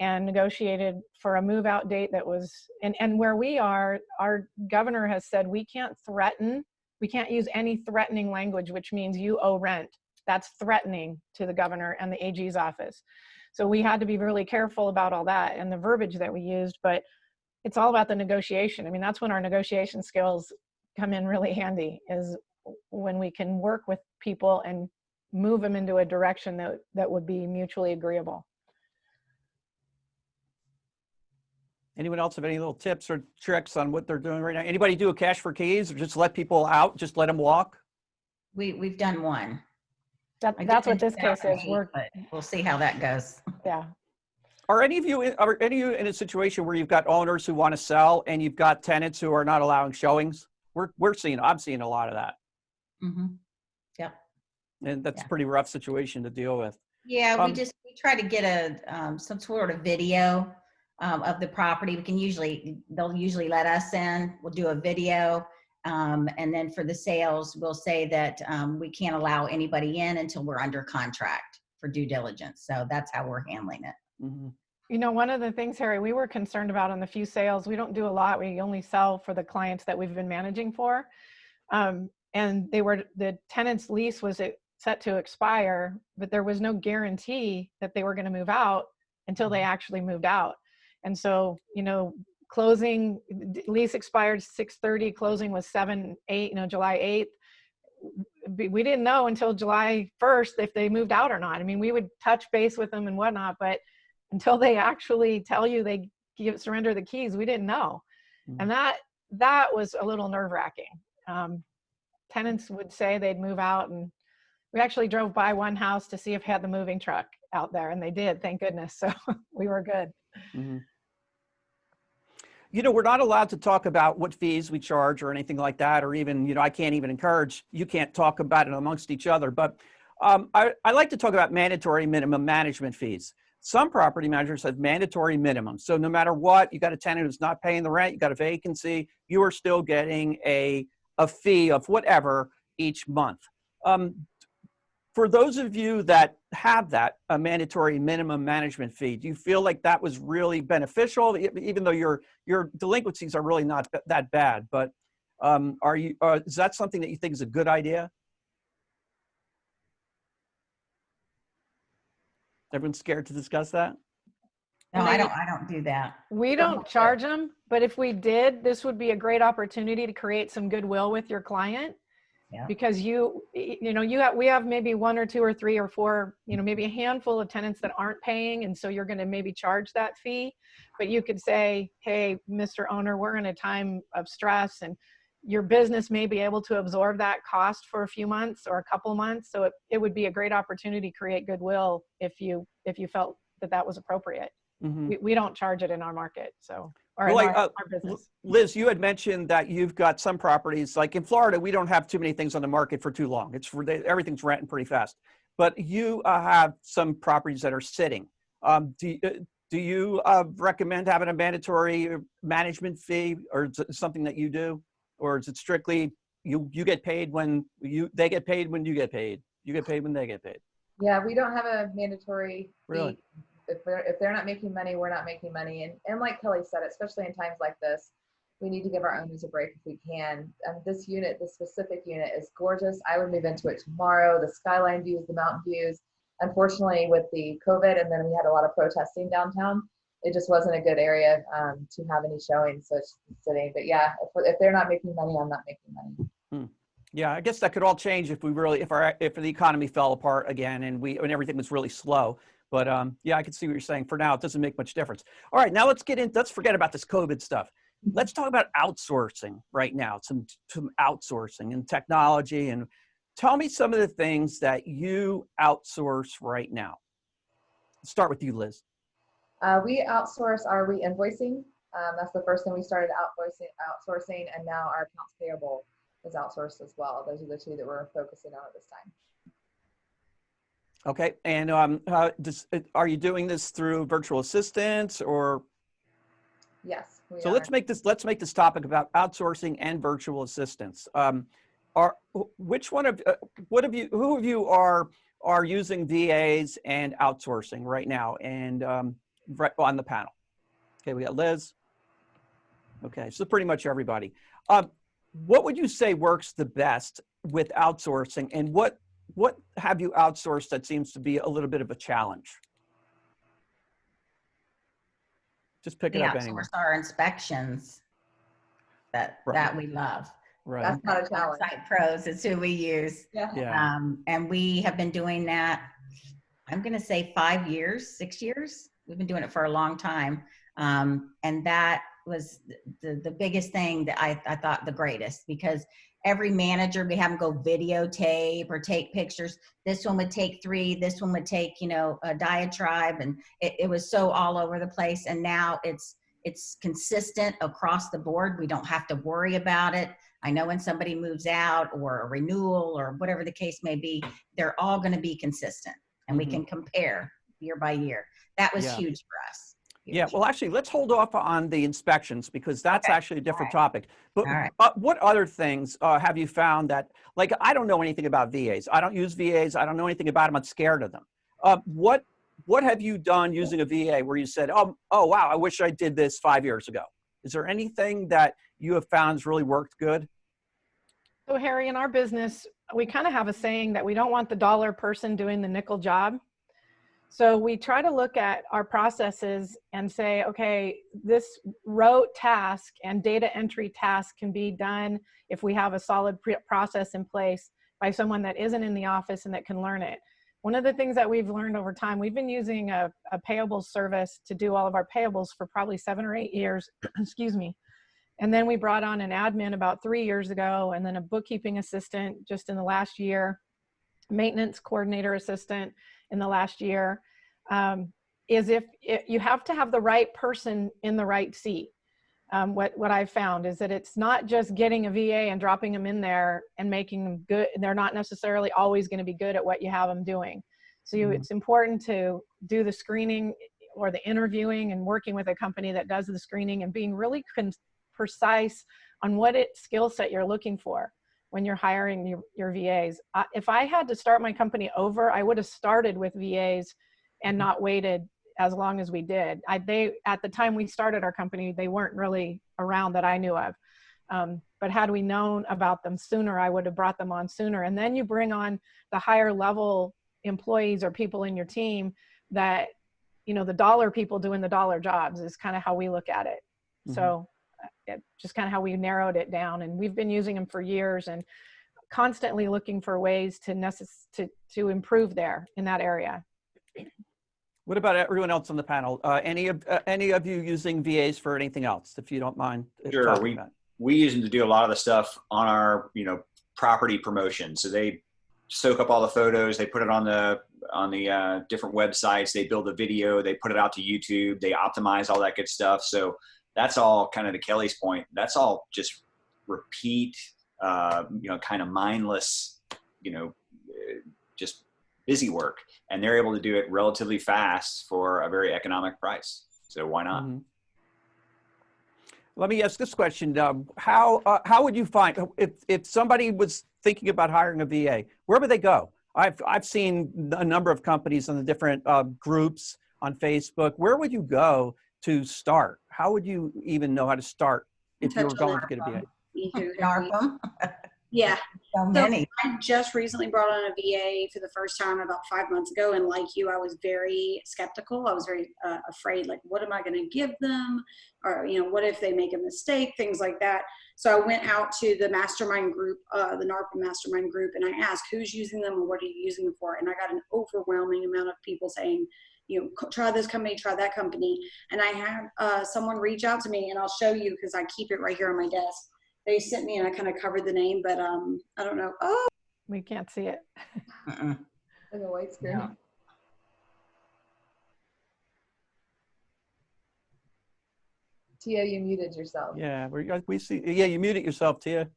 and negotiated for a move out date that was, and where we are, our governor has said we can't threaten, we can't use any threatening language, which means you owe rent. That's threatening to the governor and the AG's office. So we had to be really careful about all that and the verbiage that we used, but it's all about the negotiation. I mean, that's when our negotiation skills come in really handy, is when we can work with people and move them into a direction that would be mutually agreeable. Anyone else have any little tips or tricks on what they're doing right now? Anybody do a cash for keys or just let people out, just let them walk? We've done one. That's what this case is. We'll see how that goes. Yeah. Are any of you in a situation where you've got owners who want to sell and you've got tenants who are not allowing showings? I'm seeing a lot of that. Mm-hmm. Yep. And that's a pretty rough situation to deal with. Yeah, we try to get some sort of video of the property. They'll usually let us in. We'll do a video. And then for the sales, we'll say that we can't allow anybody in until we're under contract for due diligence. So that's how we're handling it. Mm-hmm. You know, one of the things, Harry, we were concerned about on the few sales, we don't do a lot. We only sell for the clients that we've been managing for. And the tenant's lease was set to expire, but there was no guarantee that they were going to move out until they actually moved out. And so, you know, closing, lease expired 6/30, closing was 7/8, you know, July 8th. We didn't know until July 1st if they moved out or not. I mean, we would touch base with them and whatnot, but until they actually tell you they surrender the keys, we didn't know. Mm-hmm. And that was a little nerve-wracking. Tenants would say they'd move out, and we actually drove by one house to see if it had the moving truck out there, and they did, thank goodness. So we were good. Mm-hmm. You know, we're not allowed to talk about what fees we charge or anything like that, or even, you know, I can't even encourage, you can't talk about it amongst each other, but I like to talk about mandatory minimum management fees. Some property managers have mandatory minimums. So no matter what, you got a tenant who's not paying the rent, you got a vacancy, you are still getting a fee of whatever each month. For those of you that have that, a mandatory minimum management fee, do you feel like that was really beneficial, even though your delinquencies are really not that bad? But is that something that you think is a good idea? Everyone's scared to discuss that? No, I don't do that. We don't charge them, but if we did, this would be a great opportunity to create some goodwill with your client. Yeah. Because we have maybe 1 or 2 or 3 or 4, you know, maybe a handful of tenants that aren't paying. And so you're going to maybe charge that fee, but you could say, hey, Mr. Owner, we're in a time of stress and your business may be able to absorb that cost for a few months or a couple months. So it would be a great opportunity to create goodwill if you felt that was appropriate. Mm-hmm. We don't charge it in our market. So, or well, our business. Liz, you had mentioned that you've got some properties, like in Florida, we don't have too many things on the market for too long. Everything's renting pretty fast. But you have some properties that are sitting. Do you recommend having a mandatory management fee, or is it something that you do? Or is it strictly you get paid when they get paid when you get paid? You get paid when they get paid. Yeah, we don't have a mandatory fee. if they're not making money, we're not making money. And like Kelly said, especially in times like this, we need to give our owners a break if we can. And this unit, this specific unit, is gorgeous. I would move into it tomorrow. The skyline views, the mountain views. Unfortunately, with the COVID, and then we had a lot of protesting downtown, it just wasn't a good area to have any showings. So it's sitting. But yeah, if they're not making money, I'm not making money. Yeah, I guess that could all change if we really, if the economy fell apart again and everything was really slow. But yeah, I can see what you're saying. For now, it doesn't make much difference. All right, now let's forget about this COVID stuff. Let's talk about outsourcing right now, some outsourcing and technology. And tell me some of the things that you outsource right now. Let's start with you, Liz. We outsource our re-invoicing. That's the first thing we started outsourcing, and now our accounts payable is outsourced as well. Those are the two that we're focusing on at this time. Okay, and are you doing this through virtual assistants or? Yes. So let's make this topic about outsourcing and virtual assistants. Who of you are using VAs and outsourcing right now and right on the panel? Okay, we got Liz. Okay, so pretty much everybody. What would you say works the best with outsourcing, and what have you outsourced that seems to be a little bit of a challenge? Just pick it up anywhere. Outsource our inspections that we love. Right. That's not a challenge. Site Pros is who we use. Yeah. And we have been doing that, I'm going to say 5 years, 6 years. We've been doing it for a long time. And that was the biggest thing that I thought the greatest, because every manager, we have them go videotape or take pictures. This one would take 3, this one would take, a diatribe, and it was so all over the place. And now it's consistent across the board. We don't have to worry about it. I know when somebody moves out or a renewal or whatever the case may be, they're all going to be consistent, and we can compare year by year. That was huge for us. Yeah, well, actually, let's hold off on the inspections because that's actually a different topic. But what other things have you found that, like, I don't know anything about VAs. I don't use VAs. I don't know anything about them. I'm scared of them. What have you done using a VA where you said, oh, wow, I wish I did this 5 years ago? Is there anything that you have found has really worked good? So Harry, in our business, we kind of have a saying that we don't want the dollar person doing the nickel job. So we try to look at our processes and say, okay, this rote task and data entry task can be done if we have a solid process in place by someone that isn't in the office and that can learn it. One of the things that we've learned over time, we've been using a payables service to do all of our payables for probably 7 or 8 years, excuse me. And then we brought on an admin about 3 years ago, and then a bookkeeping assistant just in the last year, maintenance coordinator assistant in the last year. Is if you have to have the right person in the right seat. What I've found is that it's not just getting a VA and dropping them in there and making them good. They're not necessarily always going to be good at what you have them doing. So it's important to do the screening or the interviewing and working with a company that does the screening and being really precise on what skill set you're looking for when you're hiring your VAs. If I had to start my company over, I would have started with VAs and not waited as long as we did. At the time we started our company, they weren't really around that I knew of. But had we known about them sooner, I would have brought them on sooner. And then you bring on the higher level employees or people in your team that, the dollar people doing the dollar jobs is kind of how we look at it. So just kind of how we narrowed it down. And we've been using them for years and constantly looking for ways to improve in that area. What about everyone else on the panel? Any of you using VAs for anything else, if you don't mind? Sure. We use them to do a lot of the stuff on our, property promotion. So they soak up all the photos, they put it on the different websites, they build a video, they put it out to YouTube, they optimize all that good stuff. So that's all kind of to Kelly's point. That's all just repeat, kind of mindless, just busy work, and they're able to do it relatively fast for a very economic price. So why not? Let me ask this question. How would you find, if somebody was thinking about hiring a VA, where would they go? I've seen a number of companies on the different groups on Facebook. Where would you go to start? How would you even know how to start if you were going to get a VA? NARPM. Yeah. So So many. I just recently brought on a VA for the first time about 5 months ago. And like you, I was very skeptical. I was very afraid, like, what am I going to give them? Or, you know, what if they make a mistake? Things like that. So I went out to the mastermind group, the NARPM mastermind group, and I asked, who's using them and what are you using them for? And I got an overwhelming amount of people saying, you know, try this company, try that company. And I had someone reach out to me, and I'll show you because I keep it right here on my desk. They sent me, and I kind of covered the name, but I don't know. Oh, We can't see it. Like a white screen. No. Tia, you muted yourself. Yeah, we see. Yeah, you muted yourself, Tia.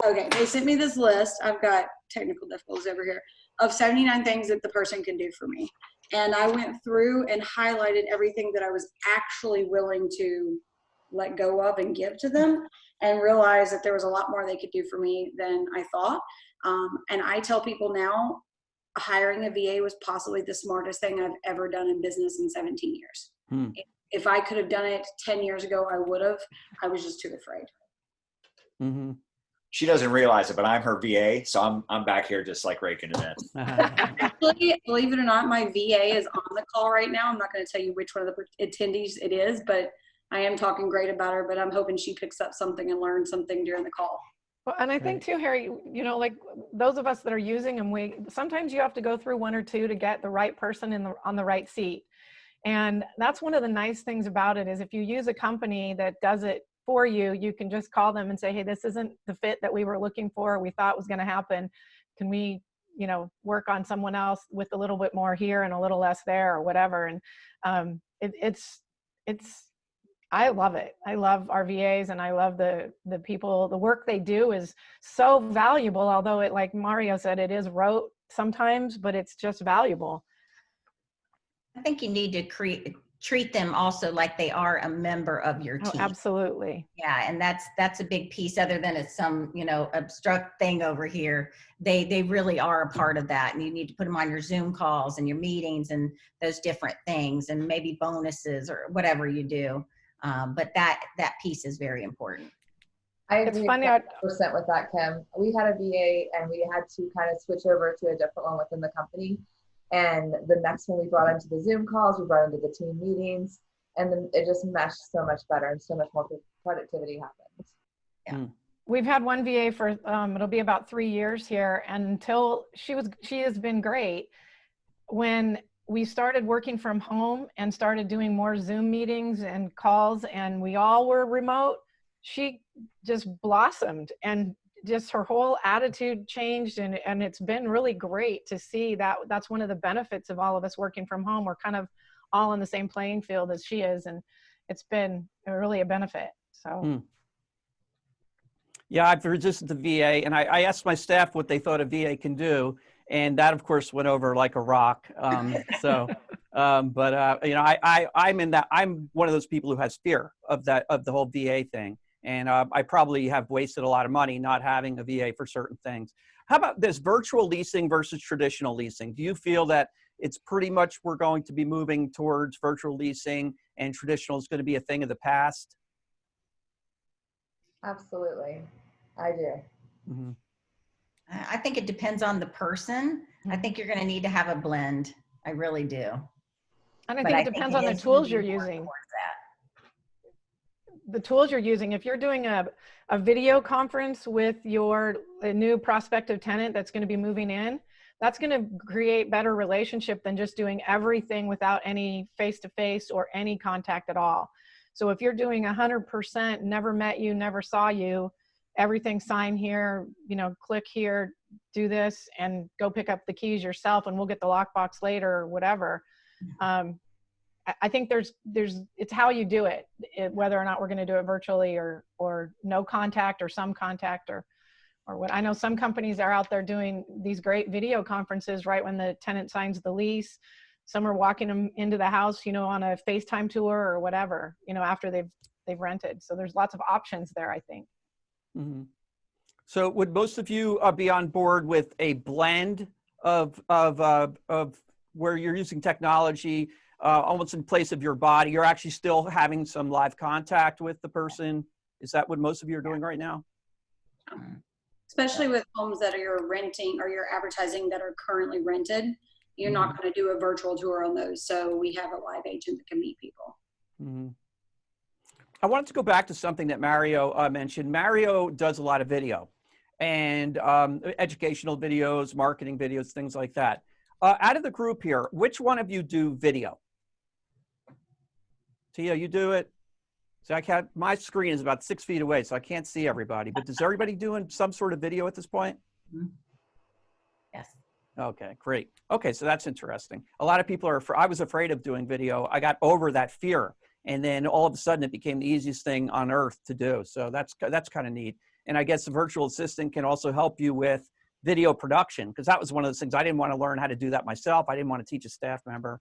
okay. They sent me this list. I've got technical difficulties over here of 79 things that the person can do for me. And I went through and highlighted everything that I was actually willing to let go of and give to them, and realized that there was a lot more they could do for me than I thought. And I tell people now, hiring a VA was possibly the smartest thing I've ever done in business in 17 years. Hmm. If I could have done it 10 years ago, I would have. I was just too afraid. Mm-hmm. She doesn't realize it, but I'm her VA, so I'm back here just like raking it in. Actually, believe it or not, my VA is on the call right now. I'm not going to tell you which one of the attendees it is, but I am talking great about her, but I'm hoping she picks up something and learns something during the call. Well, and I think too, Harry, you know, like those of us that are using them, sometimes you have to go through one or two to get the right person on the right seat. And that's one of the nice things about it is if you use a company that does it for you, you can just call them and say, hey, this isn't the fit that we were looking for, we thought was going to happen. Can we, you know, work on someone else with a little bit more here and a little less there or whatever. And I love it. I love our VAs, and I love the people. The work they do is so valuable, although it, like Mario said, it is rote sometimes, but it's just valuable. I think you need to treat them also like they are a member of your team. Oh, absolutely. Yeah, and that's a big piece. Other than it's some, you know, abstract thing over here, they really are a part of that, and you need to put them on your Zoom calls and your meetings and those different things, and maybe bonuses or whatever you do. But that piece is very important. I agree 100% with that, Kim. We had a VA and we had to kind of switch over to a different one within the company. And the next one we brought into the Zoom calls, we brought into the team meetings, and then it just meshed so much better and so much more productivity happens. Yeah. We've had one VA for, it'll be about 3 years here, and until she has been great. When we started working from home and started doing more Zoom meetings and calls, and we all were remote, she just blossomed, and just her whole attitude changed, and it's been really great to see that. That's one of the benefits of all of us working from home. We're kind of all on the same playing field as she is, and it's been really a benefit. So yeah, I've resisted the VA, and I asked my staff what they thought a VA can do, and that of course went over like a rock. But you know, I'm one of those people who has fear of the whole VA thing. And I probably have wasted a lot of money not having a VA for certain things. How about this virtual leasing versus traditional leasing? Do you feel that it's pretty much we're going to be moving towards virtual leasing and traditional is going to be a thing of the past? Absolutely. I do. Mm-hmm. I think it depends on the person. I think you're going to need to have a blend. I really do. And I think it depends on the tools you're using. The tools you're using. If you're doing a video conference with a new prospective tenant that's going to be moving in, that's going to create better relationship than just doing everything without any face-to-face or any contact at all. So if you're doing 100%, never met you, never saw you, everything sign here, you know, click here, do this, and go pick up the keys yourself, and we'll get the lockbox later or whatever. I think it's how you do it, whether or not we're going to do it virtually or no contact or some contact or what. I know some companies are out there doing these great video conferences right when the tenant signs the lease. Some are walking them into the house, you know, on a FaceTime tour or whatever, you know, after they've rented. So there's lots of options there, I think. Mm-hmm. So would most of you be on board with a blend of where you're using technology almost in place of your body. You're actually still having some live contact with the person. Is that what most of you are doing right now? Especially with homes that you're renting or you're advertising that are currently rented, you're not going to do a virtual tour on those. So we have a live agent that can meet people. I wanted to go back to something that Mario mentioned. Mario does a lot of video and educational videos, marketing videos, things like that. Out of the group here, which one of you do video? Tia, you do it? So my screen is about 6 feet away, so I can't see everybody. But is everybody doing some sort of video at this point? Yes. Okay, great. Okay, so that's interesting. A lot of people are, I was afraid of doing video. I got over that fear. And then all of a sudden it became the easiest thing on earth to do. So that's kind of neat. And I guess the virtual assistant can also help you with video production, because that was one of those things. I didn't want to learn how to do that myself. I didn't want to teach a staff member.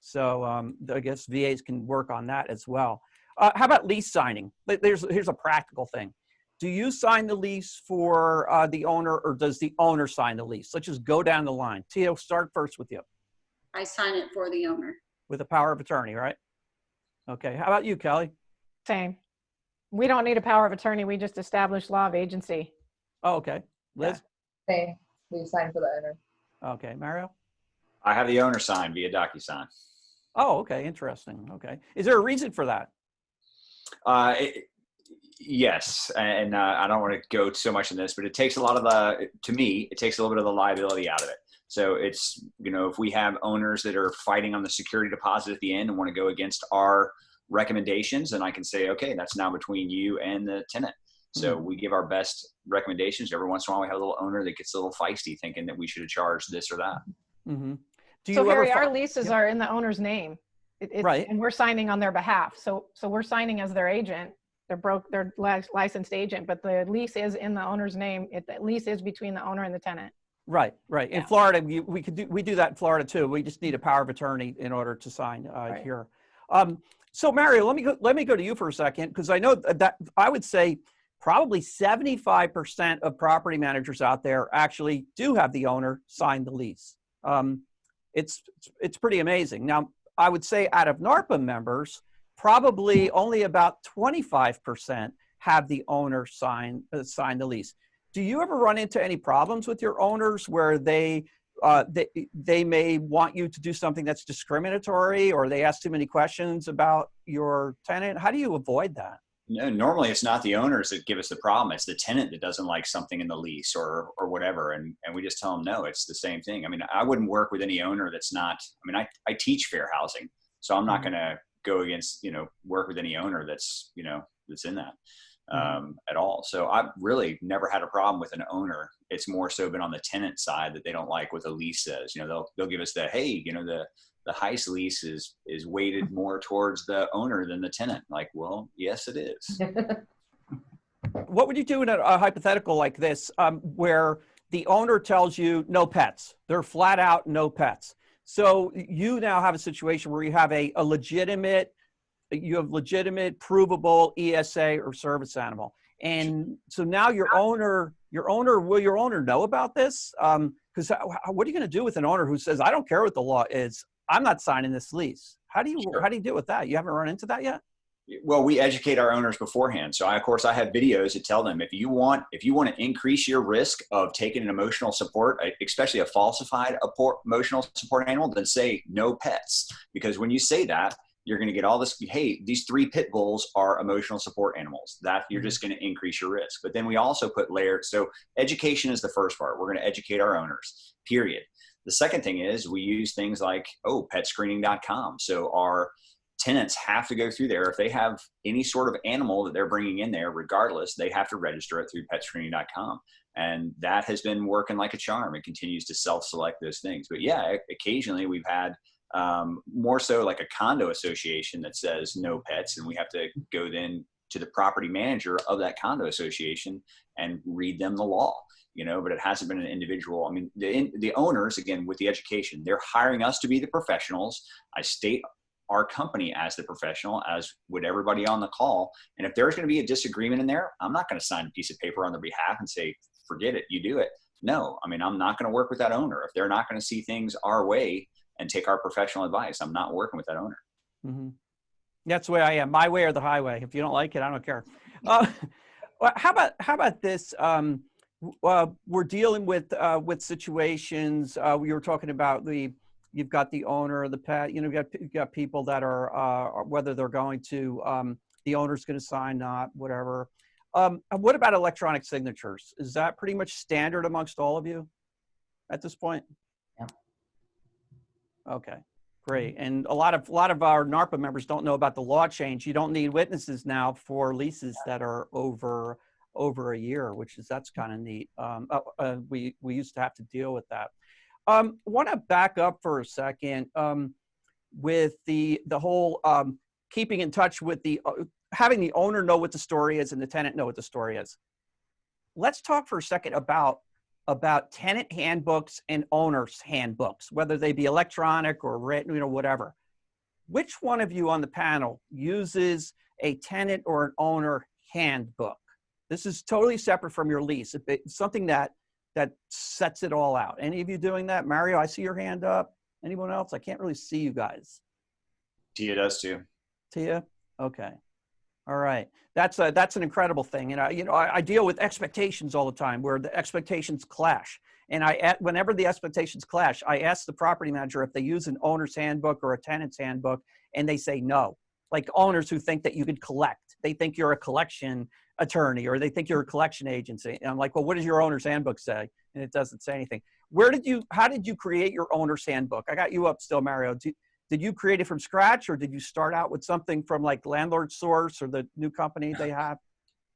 So I guess VAs can work on that as well. How about lease signing? Here's a practical thing. Do you sign the lease for the owner, or does the owner sign the lease? Let's just go down the line. Tia, start first with you. I sign it for the owner. With a power of attorney, right? Okay. How about you, Kelly? Same. We don't need a power of attorney. We just establish law of agency. Oh, okay. Liz? Same. We sign for the owner. Okay. Mario? I have the owner sign via DocuSign. Oh, okay. Interesting. Okay. Is there a reason for that? Yes. And I don't want to go so much in this, but it takes a lot of to me, it takes a little bit of the liability out of it. So it's, if we have owners that are fighting on the security deposit at the end and want to go against our recommendations, then I can say, okay, that's now between you and the tenant. So we give our best recommendations. Every once in a while, we have a little owner that gets a little feisty thinking that we should have charged this or that. So Harry, our leases are in the owner's name. Right. And we're signing on their behalf. So we're signing as their agent. They're licensed agent, but the lease is in the owner's name. The lease is between the owner and the tenant. Right, right. In Florida, we do that in Florida too. We just need a power of attorney in order to sign here. So Mario, let me go to you for a second, because I know that I would say probably 75% of property managers out there actually do have the owner sign the lease. It's pretty amazing. Now, I would say out of NARPM members, probably only about 25% have the owner sign the lease. Do you ever run into any problems with your owners where they may want you to do something that's discriminatory, or they ask too many questions about your tenant? How do you avoid that? No, normally it's not the owners that give us the problem. It's the tenant that doesn't like something in the lease or whatever. And we just tell them, no, it's the same thing. I mean, I wouldn't work with any owner that's not, I mean, I teach fair housing, so I'm not going to go against, work with any owner that's, that's in that at all. So I've really never had a problem with an owner. It's more so been on the tenant side that they don't like what the lease says. They'll give us the, hey, the Heist lease is weighted more towards the owner than the tenant. Like, well, yes, it is. What would you do in a hypothetical like this, where the owner tells you no pets? They're flat out no pets. So you now have a situation where you have legitimate, provable ESA or service animal. And so now will your owner know about this? Because what are you going to do with an owner who says, I don't care what the law is, I'm not signing this lease? How do you deal with that? You haven't run into that yet? Well, we educate our owners beforehand. So of course I have videos that tell them, if you want to increase your risk of taking an emotional support, especially a falsified emotional support animal, then say no pets. Because when you say that, you're going to get all this, hey, these 3 pit bulls are emotional support animals. That you're just going to increase your risk. But then we also put layers. So education is the first part. We're going to educate our owners, period. The second thing is we use things like, petscreening.com. So our tenants have to go through there. If they have any sort of animal that they're bringing in there, regardless, they have to register it through petscreening.com. And that has been working like a charm. It continues to self-select those things. But yeah, occasionally we've had more so like a condo association that says no pets, and we have to go then to the property manager of that condo association and read them the law. But it hasn't been an individual. I mean, the owners, again, with the education, they're hiring us to be the professionals. I state our company as the professional, as would everybody on the call. And if there's going to be a disagreement in there, I'm not going to sign a piece of paper on their behalf and say, forget it, you do it. No, I mean, I'm not going to work with that owner. If they're not going to see things our way and take our professional advice. I'm not working with that owner. Mm-hmm. That's the way I am. My way or the highway. If you don't like it, I don't care. Well, how about this? We're dealing with situations. We were talking about you've got the owner, the pet. You know, you've got people that are whether they're going to the owner's going to sign, not whatever. What about electronic signatures? Is that pretty much standard amongst all of you at this point? Yeah. Okay. Great. And a lot of our NARPA members don't know about the law change. You don't need witnesses now for leases that are over a year, that's kind of neat. We used to have to deal with that. Want to back up for a second with the whole keeping in touch with having the owner know what the story is and the tenant know what the story is. Let's talk for a second about tenant handbooks and owners handbooks, whether they be electronic or written, you know, whatever. Which one of you on the panel uses a tenant or an owner handbook? This is totally separate from your lease. It's something that sets it all out. Any of you doing that? Mario, I see your hand up. Anyone else? I can't really see you guys. Tia does too. Tia? Okay. All right. That's an incredible thing. And I deal with expectations all the time where the expectations clash. And whenever the expectations clash, I ask the property manager if they use an owner's handbook or a tenant's handbook, and they say no. Like owners who think that you could collect. They think you're a collection attorney or they think you're a collection agency. And I'm like, well, what does your owner's handbook say? And it doesn't say anything. How did you create your owner's handbook? I got you up still, Mario. Did you create it from scratch or did you start out with something from like Landlord Source or the new company they have?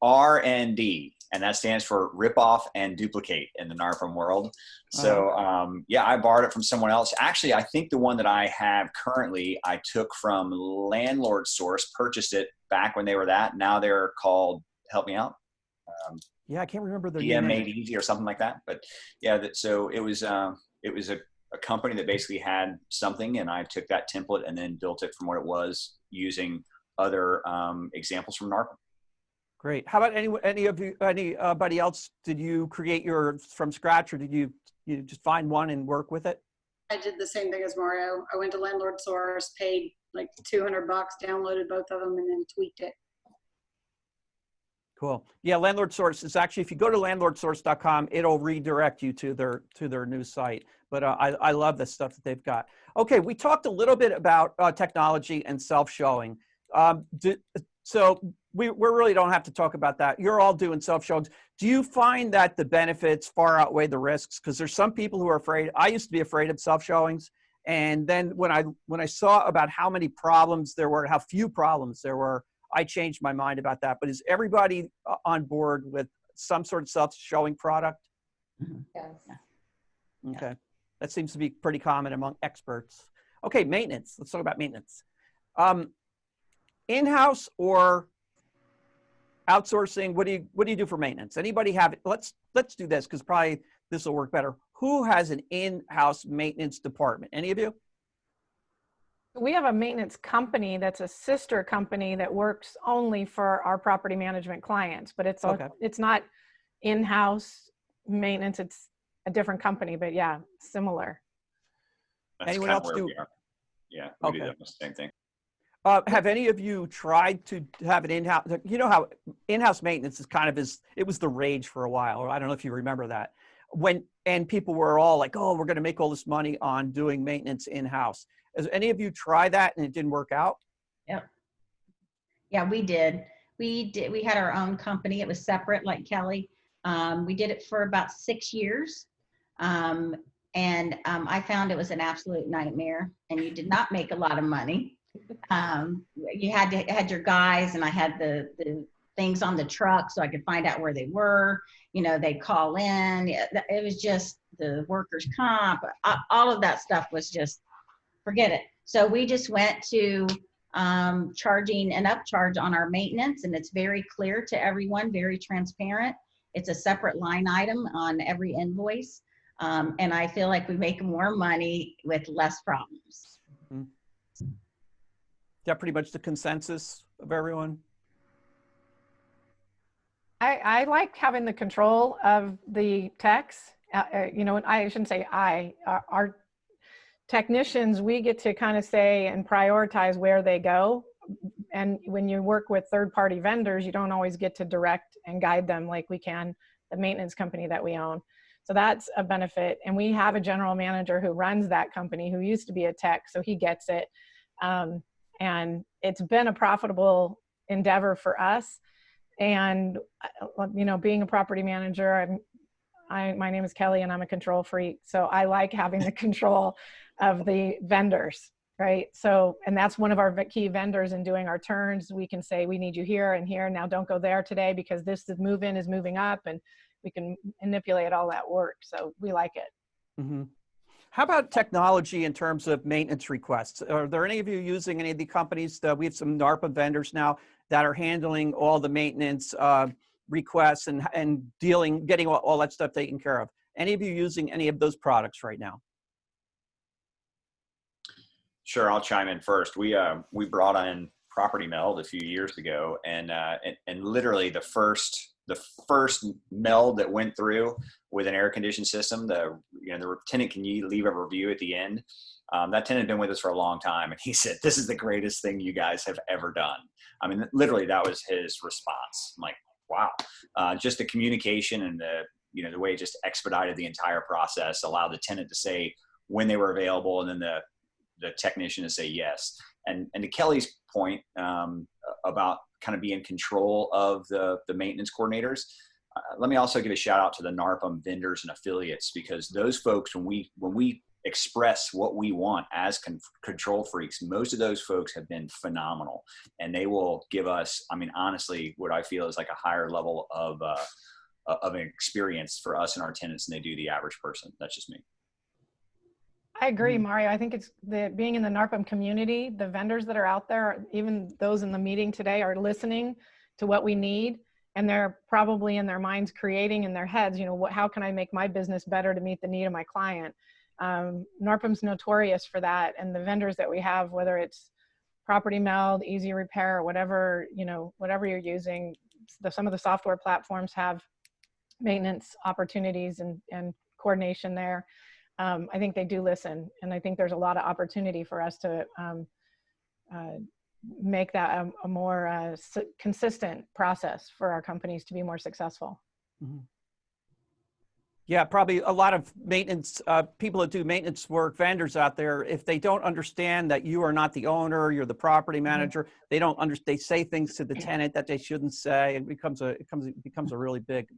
R&D, and that stands for rip off and duplicate in the NARPM world. So yeah, I borrowed it from someone else. Actually, I think the one that I have currently, I took from Landlord Source, purchased it back when they were that. Now they're called, help me out. Yeah, I can't remember their DM name. Made Easy or something like that. But yeah, so it was a company that basically had something, and I took that template and then built it from what it was using other examples from NARPM. Great. How about anybody else? Did you create yours from scratch, or did you just find one and work with it? I did the same thing as Mario. I went to Landlord Source, paid like $200, downloaded both of them, and then tweaked it. Cool. Yeah, Landlord Source is actually, if you go to landlordsource.com, it'll redirect you to their new site. But I love the stuff that they've got. Okay, we talked a little bit about technology and self-showing. So we really don't have to talk about that. You're all doing self-showings. Do you find that the benefits far outweigh the risks? Because there's some people who are afraid. I used to be afraid of self-showings. And then when I saw about how many problems there were, how few problems there were, I changed my mind about that. But is everybody on board with some sort of self-showing product? Yes. Okay. That seems to be pretty common among experts. Okay, maintenance. Let's talk about maintenance. In-house or outsourcing? What do you do for maintenance? Anybody have it? Let's do this because probably this will work better. Who has an in-house maintenance department? Any of you? We have a maintenance company that's a sister company that works only for our property management clients, but it's not in-house maintenance. It's a different company, but yeah, similar. That's Anyone kind of else where do? we are. Yeah, we do the same thing. Have any of you tried to have an in-house? You know how in-house maintenance is it was the rage for a while. I don't know if you remember that. And people were all like, oh, we're going to make all this money on doing maintenance in-house. Has any of you tried that and it didn't work out? Yep. Yeah, we did. We had our own company. It was separate, like Kelly. We did it for about 6 years. I found it was an absolute nightmare, and you did not make a lot of money. You had your guys, and I had the things on the truck so I could find out where they were. You know, they'd call in. It was just the workers' comp. All of that stuff was just, forget it. So we just went to charging an upcharge on our maintenance, and it's very clear to everyone, very transparent. It's a separate line item on every invoice. And I feel like we make more money with less problems. Mm-hmm. Is that pretty much the consensus of everyone? I like having the control of the techs. You know, I shouldn't say our technicians, we get to kind of say and prioritize where they go. And when you work with third-party vendors, you don't always get to direct and guide them like we can the maintenance company that we own. So that's a benefit. And we have a general manager who runs that company who used to be a tech, so he gets it. And it's been a profitable endeavor for us. And, you know, being a property manager, my name is Kelly and I'm a control freak. So I like having the control of the vendors, right? So, and that's one of our key vendors in doing our turns. We can say, we need you here and here. Now don't go there today because this move-in is moving up, and we can manipulate all that work. So we like it. Mm-hmm. How about technology in terms of maintenance requests? Are there any of you using any of the companies that we have some NARPA vendors now that are handling all the maintenance requests and getting all that stuff taken care of? Any of you using any of those products right now? Sure, I'll chime in first. We brought in Property Meld a few years ago, and literally the first meld that went through with an air conditioned system, the tenant can leave a review at the end. That tenant had been with us for a long time, and he said, "This is the greatest thing you guys have ever done." I mean, literally, that was his response. I'm like, wow, just the communication and the way it just expedited the entire process, allowed the tenant to say when they were available, and then the technician to say yes. And to Kelly's point about kind of be in control of the maintenance coordinators, let me also give a shout out to the NARPM vendors and affiliates, because those folks, when we express what we want as control freaks, most of those folks have been phenomenal, and they will give us, I mean, honestly, what I feel is like a higher level of an experience for us and our tenants than they do the average person. That's just me. I agree, Mario. I think it's being in the NARPM community, the vendors that are out there, even those in the meeting today, are listening to what we need. And they're probably in their minds creating in their heads, how can I make my business better to meet the need of my client? NARPM's notorious for that. And the vendors that we have, whether it's Property Meld, Easy Repair, or whatever you're using, some of the software platforms have maintenance opportunities and coordination there. I think they do listen, and I think there's a lot of opportunity for us to make that a more consistent process for our companies to be more successful. Mm-hmm. Yeah, probably a lot of maintenance people that do maintenance work, vendors out there, if they don't understand that you are not the owner, you're the property manager, they don't understand. They say things to the tenant that they shouldn't say, and it becomes a really big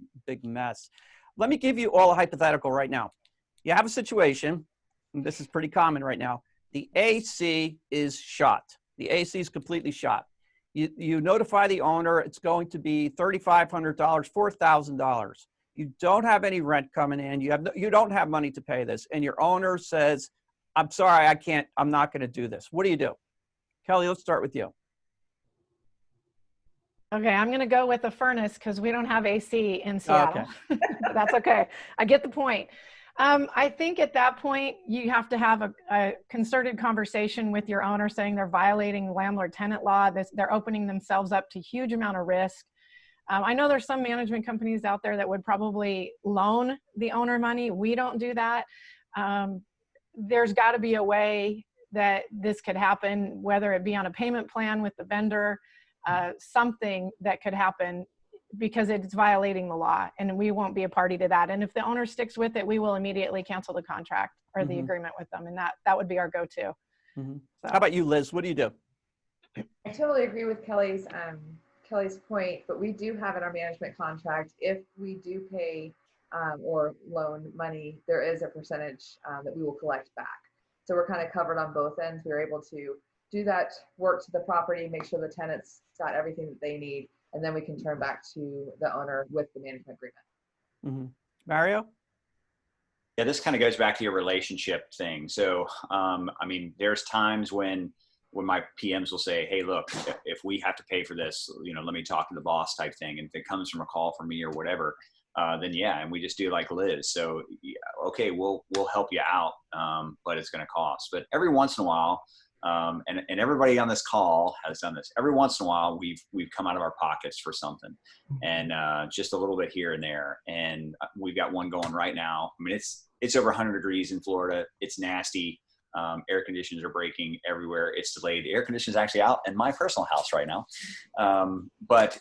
mess. Let me give you all a hypothetical right now. You have a situation, and this is pretty common right now. The AC is shot. The AC is completely shot. You notify the owner, it's going to be $3,500, $4,000. You don't have any rent coming in. You don't have money to pay this. And your owner says, "I'm sorry, I'm not going to do this." What do you do? Kelly, let's start with you. Okay, I'm going to go with a furnace because we don't have AC in Seattle. Okay. That's okay. I get the point. I think at that point, you have to have a concerted conversation with your owner saying they're violating landlord-tenant law. They're opening themselves up to huge amount of risk. I know there's some management companies out there that would probably loan the owner money. We don't do that. There's got to be a way that this could happen, whether it be on a payment plan with the vendor, something that could happen, because it's violating the law, and we won't be a party to that. And if the owner sticks with it, we will immediately cancel the contract or the agreement with them, and that would be our go-to. So. How about you, Liz? What do you do? I totally agree with Kelly's point, but we do have in our management contract, if we do pay or loan money, there is a percentage that we will collect back. So we're kind of covered on both ends. We're able to do that work to the property, make sure the tenants got everything that they need, and then we can turn back to the owner with the management agreement. Mario? Yeah, this kind of goes back to your relationship thing. So, I mean, there's times when my PMs will say, "Hey, look, if we have to pay for this, let me talk to the boss," type thing. And if it comes from a call from me or whatever, then yeah, and we just do like Liz. So, yeah, okay, we'll help you out, but it's going to cost. But every once in a while, and everybody on this call has done this. Every once in a while, we've come out of our pockets for something, and just a little bit here and there. And we've got one going right now. I mean, it's over 100 degrees in Florida. It's nasty. Air conditioners are breaking everywhere. It's delayed. The air conditioner is actually out in my personal house right now. But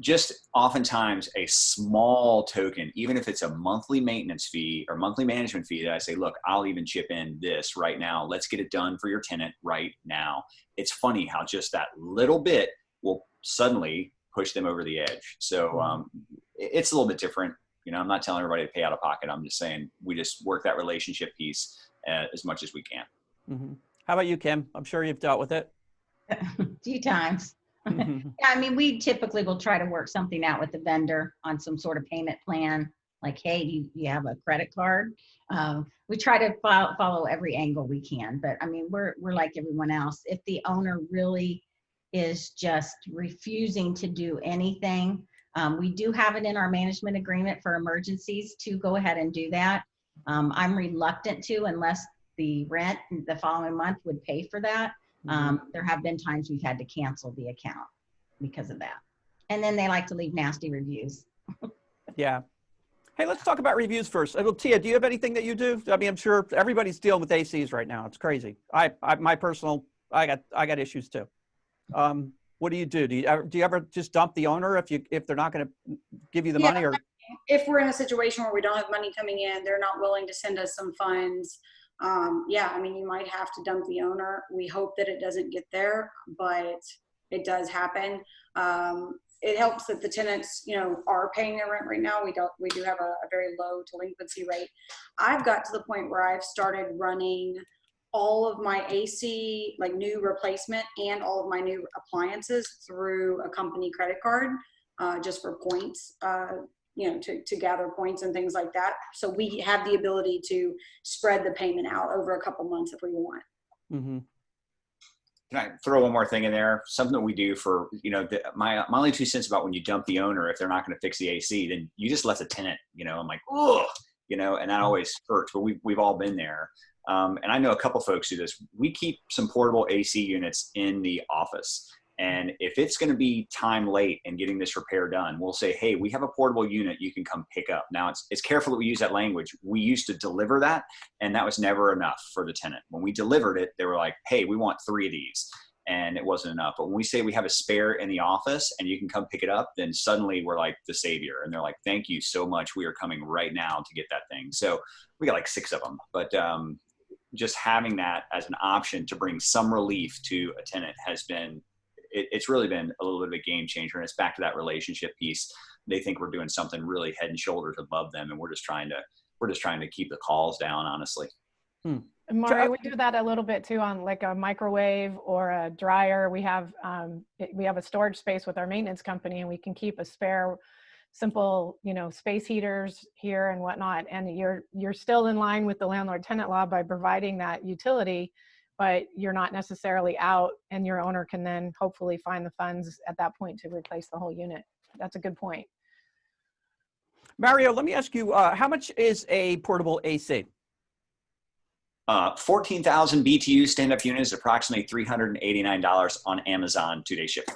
just oftentimes a small token, even if it's a monthly maintenance fee or monthly management fee, that I say, look, I'll even chip in this right now. Let's get it done for your tenant right now. It's funny how just that little bit will suddenly push them over the edge. So it's a little bit different. You know, I'm not telling everybody to pay out of pocket. I'm just saying we just work that relationship piece as much as we can. Mm-hmm. How about you, Kim? I'm sure you've dealt with it. A few times. Yeah, I mean, we typically will try to work something out with the vendor on some sort of payment plan. Like, hey, do you have a credit card? We try to follow every angle we can. But I mean, we're like everyone else. If the owner really is just refusing to do anything, we do have it in our management agreement for emergencies to go ahead and do that. I'm reluctant to, unless the rent the following month would pay for that. There have been times we've had to cancel the account because of that. And then they like to leave nasty reviews. Yeah. Hey, let's talk about reviews first. Tia, do you have anything that you do? I mean, I'm sure everybody's dealing with ACs right now. It's crazy. I got issues too. What do you do? Do you ever just dump the owner if they're not going to give you the money? Or if we're in a situation where we don't have money coming in, they're not willing to send us some funds. Yeah, I mean, you might have to dump the owner. We hope that it doesn't get there, but it does happen. It helps that the tenants, you know, are paying their rent right now. We do have a very low delinquency rate. I've got to the point where I've started running all of my AC, like new replacement, and all of my new appliances through a company credit card, just for points. You know, to gather points and things like that. So we have the ability to spread the payment out over a couple months if we want. Mm-hmm. Can I throw one more thing in there? Something that we do for, you know, my only 2 cents about when you dump the owner, if they're not going to fix the AC, then you just let the tenant, you know, I'm like, oh, you know, and that always hurts, but we've all been there. And I know a couple folks do this. We keep some portable AC units in the office. And if it's going to be time late in getting this repair done, we'll say, hey, we have a portable unit you can come pick up. Now, it's careful that we use that language. We used to deliver that, and that was never enough for the tenant. When we delivered it, they were like, hey, we want 3 of these. And it wasn't enough. But when we say we have a spare in the office and you can come pick it up, then suddenly we're like the savior. And they're like, thank you so much. We are coming right now to get that thing. So we got like 6 of them. But just having that as an option to bring some relief to a tenant has been, it's really been a little bit of a game changer. And it's back to that relationship piece. They think we're doing something really head and shoulders above them. And we're just trying to keep the calls down, honestly. And Mario, we do that a little bit too on like a microwave or a dryer. We have a storage space with our maintenance company, and we can keep a spare simple, you know, space heaters here and whatnot. And you're still in line with the landlord tenant law by providing that utility, but you're not necessarily out, and your owner can then hopefully find the funds at that point to replace the whole unit. That's a good point. Mario, let me ask you, how much is a portable AC? 14,000 BTU stand-up unit is approximately $389 on Amazon 2-day shipping.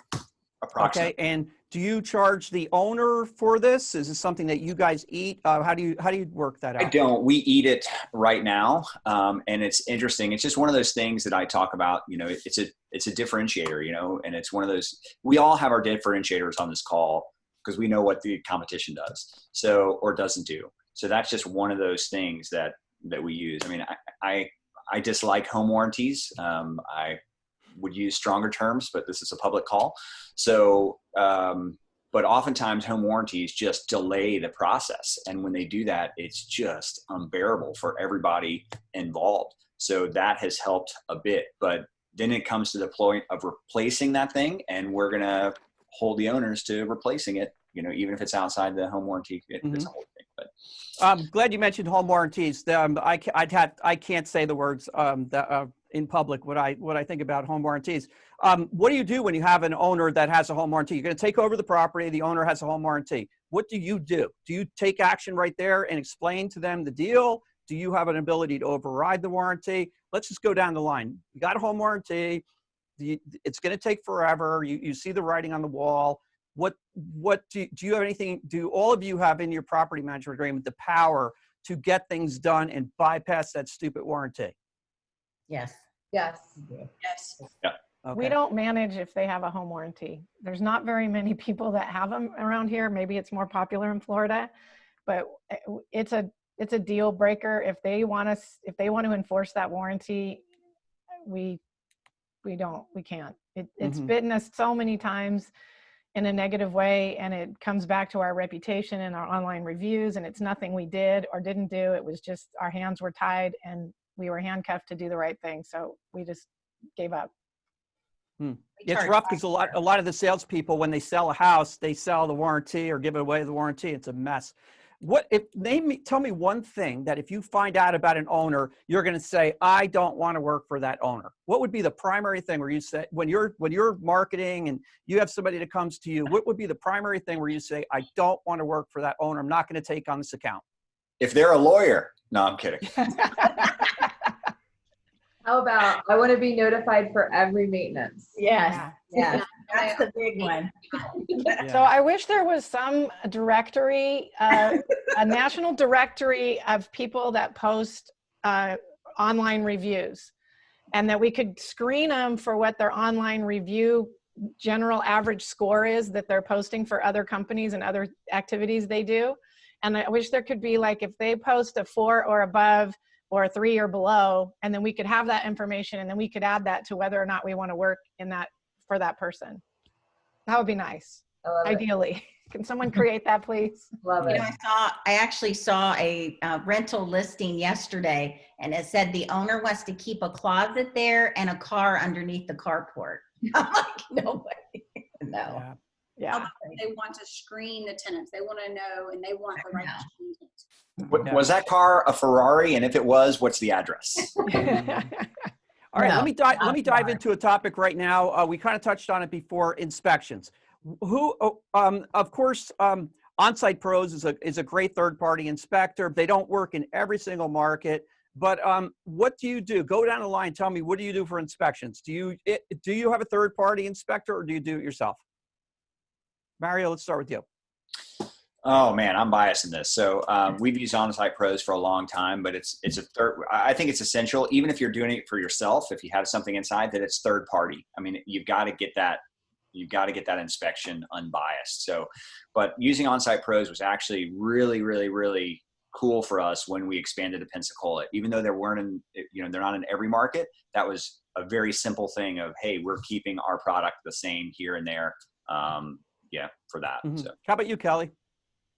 Okay, and do you charge the owner for this? Is this something that you guys eat? How do you work that out? I don't. We eat it right now, and it's interesting. It's just one of those things that I talk about. You know, it's a differentiator. You know, and it's one of those. We all have our differentiators on this call because we know what the competition does, or doesn't do. So that's just one of those things that we use. I mean, I dislike home warranties. I would use stronger terms, but this is a public call. So, but oftentimes home warranties just delay the process. And when they do that, it's just unbearable for everybody involved. So that has helped a bit, but then it comes to the point of replacing that thing, and we're going to hold the owners to replacing it, you know, even if it's outside the home warranty. It's a whole thing. But I'm glad you mentioned home warranties. I can't say the words in public what I think about home warranties. What do you do when you have an owner that has a home warranty? You're going to take over the property. The owner has a home warranty. What do you do? Do you take action right there and explain to them the deal? Do you have an ability to override the warranty? Let's just go down the line. You got a home warranty. It's going to take forever. You see the writing on the wall. What do you have anything? Do all of you have in your property management agreement the power to get things done and bypass that stupid warranty? Yes. Yes. Yes. We don't manage if they have a home warranty. There's not very many people that have them around here. Maybe it's more popular in Florida, but it's a deal breaker. If they want to enforce that warranty, we can't. It's bitten us so many times in a negative way, and it comes back to our reputation and our online reviews, and it's nothing we did or didn't do. It was just our hands were tied and we were handcuffed to do the right thing. So we just gave up. It's rough because a lot of the salespeople, when they sell a house, they sell the warranty or give away the warranty. It's a mess. Tell me one thing that if you find out about an owner, you're going to say, I don't want to work for that owner. What would be the primary thing where you say, when you're marketing and you have somebody that comes to you, what would be the primary thing where you say, I don't want to work for that owner. I'm not going to take on this account. If they're a lawyer. No, I'm kidding. How about, I want to be notified for every maintenance. Yes. Yeah. That's the big one. So I wish there was some directory, a national directory of people that post online reviews, and that we could screen them for what their online review general average score is that they're posting for other companies and other activities they do. And I wish there could be, like, if they post a 4 or above or a 3 or below, and then we could have that information, and then we could add that to whether or not we want to work in that for that person. That would be nice. Ideally. Can someone create that, please? Love it. I actually saw a rental listing yesterday, and it said the owner wants to keep a closet there and a car underneath the carport. I'm like, no way. No. Yeah. They want to screen the tenants. They want to know, and they want the right to screen it. Was that car a Ferrari? And if it was, what's the address? All right, let me dive into a topic right now. We kind of touched on it before, inspections. Of course, On-Site Pros is a great third-party inspector. They don't work in every single market, but what do you do? Go down the line. Tell me, what do you do for inspections? Do you have a third-party inspector, or do you do it yourself? Mario, let's start with you. Oh man, I'm biased in this. So we've used On-Site Pros for a long time, but I think it's essential, even if you're doing it for yourself, if you have something inside, that it's third party. I mean, you've got to get that inspection unbiased. So, but using On-Site Pros was actually really, really, really cool for us when we expanded to Pensacola. Even though they're not in every market, that was a very simple thing of, hey, we're keeping our product the same here and there. For that. Mm-hmm. So. How about you, Kelly?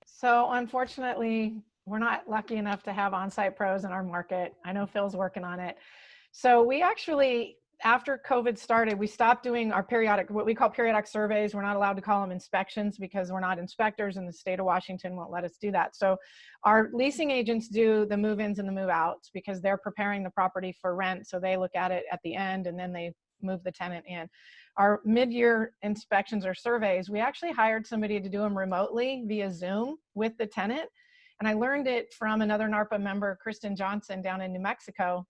So unfortunately, we're not lucky enough to have On-Site Pros in our market. I know Phil's working on it. So we actually, after COVID started, we stopped doing our what we call periodic surveys. We're not allowed to call them inspections because we're not inspectors, and the state of Washington won't let us do that. So our leasing agents do the move-ins and the move-outs because they're preparing the property for rent. So they look at it at the end, and then they move the tenant in. Our mid-year inspections or surveys, we actually hired somebody to do them remotely via Zoom with the tenant. And I learned it from another NARPA member, Kristen Johnson, down in New Mexico.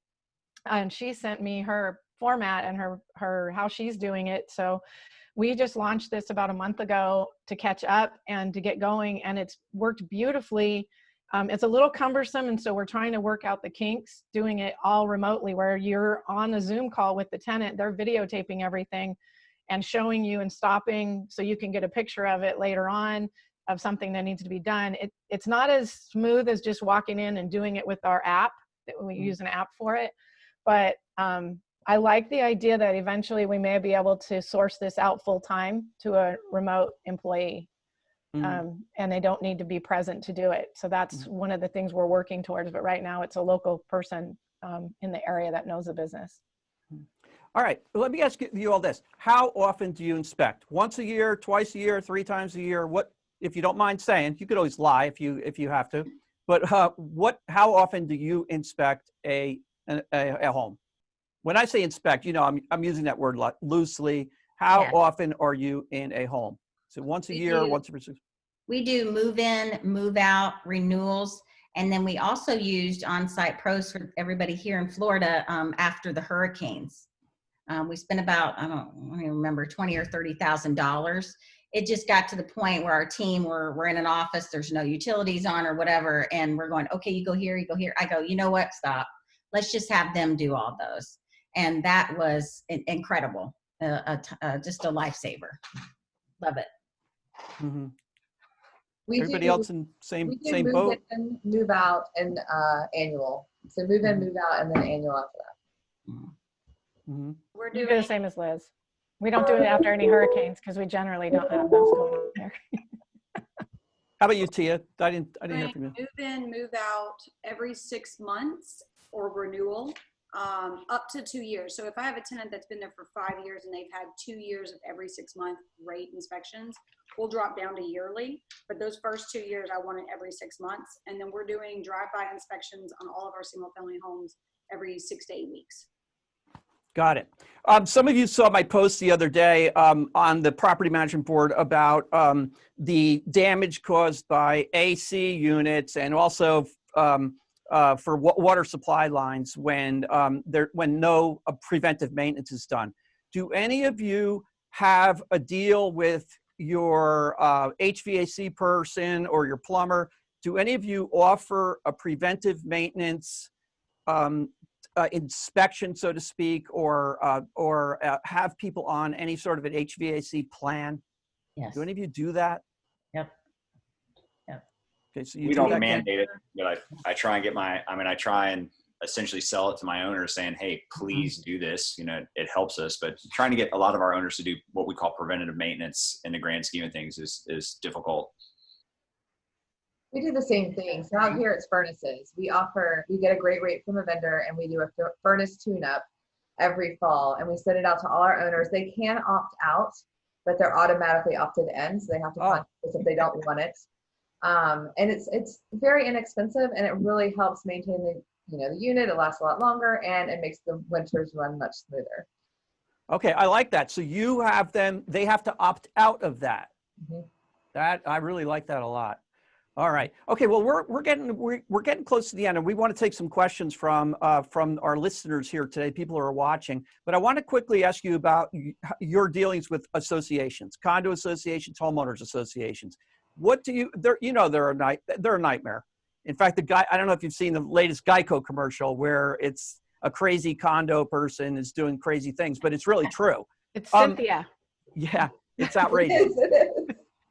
And she sent me her format and her how she's doing it. So we just launched this about a month ago to catch up and to get going, and it's worked beautifully. It's a little cumbersome, and so we're trying to work out the kinks doing it all remotely, where you're on a Zoom call with the tenant, they're videotaping everything and showing you and stopping so you can get a picture of it later on of something that needs to be done. It's not as smooth as just walking in and doing it with our app. We use an app for it, but I like the idea that eventually we may be able to source this out full time to a remote employee. And they don't need to be present to do it. So that's one of the things we're working towards. But right now it's a local person in the area that knows the business. All right, let me ask you all this. How often do you inspect? Once a year, twice a year, 3 times a year? What, if you don't mind saying, you could always lie if you have to, but how often do you inspect a home? When I say inspect, I'm using that word loosely. How often are you in a home? So once a year, once every 6 months? We do move in, move out, renewals. And then we also used On-Site Pros for everybody here in Florida after the hurricanes. We spent about, I don't even remember, $20,000 or $30,000. It just got to the point where our team, we're in an office, there's no utilities on or whatever. And we're going, okay, you go here, you go here. I go, you know what, stop. Let's just have them do all those. And that was incredible. Just a lifesaver. Love it. Mhm. We Everybody do, else in we do same move boat? in, move out, and annual. So move in, move out, and then annual after that. Mhm. We're We do doing the same as Liz. We don't do it after any hurricanes because we generally don't have those going on there. How about you, Tia? I didn't hear from you. move in, move out every 6 months or renewal, up to 2 years. So if I have a tenant that's been there for 5 years and they've had 2 years of every 6-month rate inspections, we'll drop down to yearly. But those first 2 years, I want it every 6 months. And then we're doing drive-by inspections on all of our single-family homes every 6 to 8 weeks. Got it. Some of you saw my post the other day on the property management board about the damage caused by AC units and also for water supply lines when no preventive maintenance is done. Do any of you have a deal with your HVAC person or your plumber? Do any of you offer a preventive maintenance inspection, so to speak, or have people on any sort of an HVAC plan? Yes. Do any of you do that? Yep. Yep. Okay, so you We do don't that, Ken? mandate it, but I try and I try and essentially sell it to my owners saying, hey, please do this. You know, it helps us, but trying to get a lot of our owners to do what we call preventative maintenance in the grand scheme of things is difficult. We do the same thing. So out here it's furnaces. We get a great rate from a vendor, and we do a furnace tune-up every fall, and we send it out to all our owners. They can opt out, but they're automatically opted in, so they have to contact us if they don't want it. And it's very inexpensive, and it really helps maintain the unit. It lasts a lot longer, and it makes the winters run much smoother. Okay, I like that. So you have them; they have to opt out of that. Mhm. That I really like that a lot. All right. Okay. Well, we're getting close to the end, and we want to take some questions from our listeners here today, people who are watching. But I want to quickly ask you about your dealings with associations, condo associations, homeowners associations. What do you? They're a nightmare. In fact, I don't know if you've seen the latest Geico commercial where it's a crazy condo person is doing crazy things, but it's really true. It's Cynthia. Yeah, it's outrageous.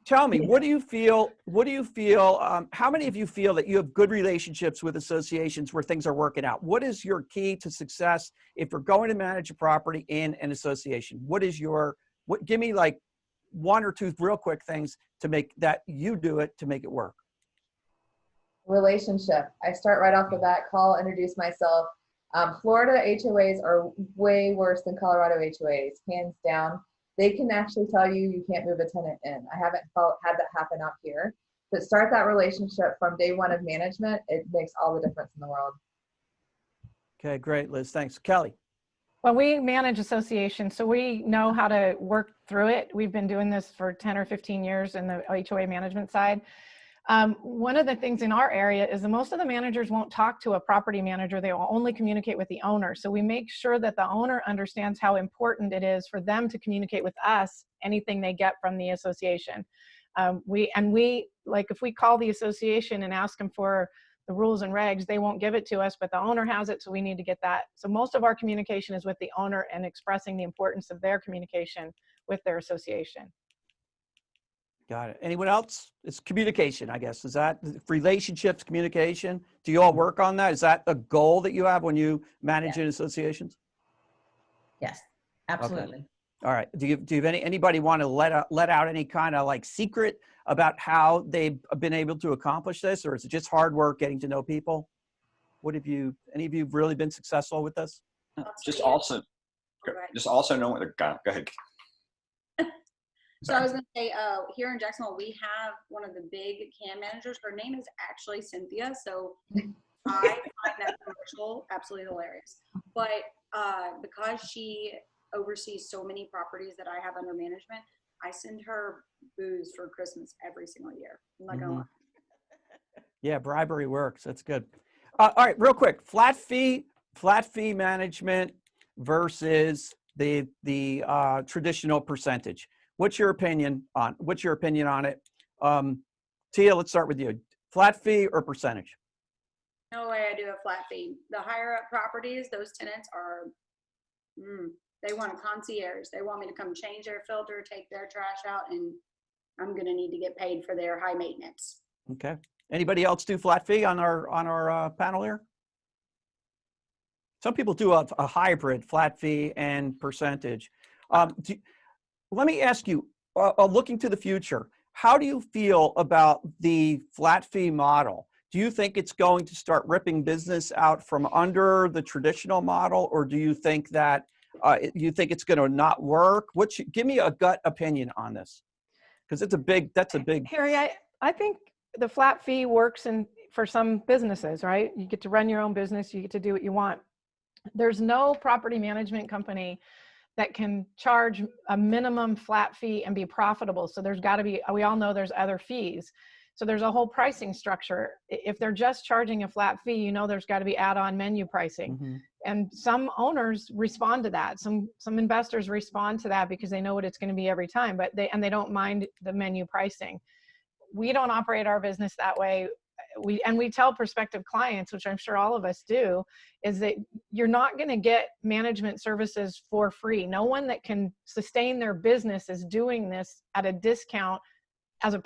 Tell me, what do you feel, how many of you feel that you have good relationships with associations where things are working out? What is your key to success if you're going to manage a property in an association? Give me like one or two real quick things to make that you do it to make it work. Relationship. I start right off the bat, introduce myself. Florida HOAs are way worse than Colorado HOAs, hands down. They can actually tell you can't move a tenant in. I haven't had that happen out here. But start that relationship from day one of management. It makes all the difference in the world. Okay, great, Liz. Thanks. Kelly. Well, we manage associations, so we know how to work through it. We've been doing this for 10 or 15 years in the HOA management side. One of the things in our area is that most of the managers won't talk to a property manager. They will only communicate with the owner. So we make sure that the owner understands how important it is for them to communicate with us anything they get from the association. If we call the association and ask them for the rules and regs, they won't give it to us, but the owner has it, so we need to get that. So most of our communication is with the owner and expressing the importance of their communication with their association. Got it. Anyone else? It's communication, I guess. Is that relationships, communication? Do you all work on that? Is that a goal that you have when you manage in associations? Yes, absolutely. Okay. All right. Do you have anybody want to let out any kind of like secret about how they've been able to accomplish this, or is it just hard work getting to know people? Any of you really been successful with this? Just also know what go ahead. So I was going to say, here in Jacksonville, we have one of the big CAM managers. Her name is actually Cynthia. So I find that commercial absolutely hilarious. But because she oversees so many properties that I have under management, I send her booze for Christmas every single year. I'm not going to lie. Yeah, bribery works. That's good. All right, real quick, flat fee management versus the traditional percentage. What's your opinion on it? Tia, let's start with you. Flat fee or percentage? No way I do a flat fee. The higher up properties, those tenants are They want a concierge. They want me to come change their filter, take their trash out, and I'm going to need to get paid for their high maintenance. Okay. Anybody else do flat fee on our panel here? Some people do a hybrid flat fee and percentage. Let me ask you, looking to the future, how do you feel about the flat fee model? Do you think it's going to start ripping business out from under the traditional model, or do you think that it's going to not work? Give me a gut opinion on this, because that's a big. Harry, I think the flat fee works for some businesses, right? You get to run your own business, you get to do what you want. There's no property management company that can charge a minimum flat fee and be profitable. So there's got to be, we all know there's other fees. So there's a whole pricing structure. If they're just charging a flat fee, you know there's got to be add-on menu pricing. Mm-hmm. And some owners respond to that. Some investors respond to that because they know what it's going to be every time, but they don't mind the menu pricing. We don't operate our business that way. We tell prospective clients, which I'm sure all of us do, is that you're not going to get management services for free. No one that can sustain their business is doing this at a discount as a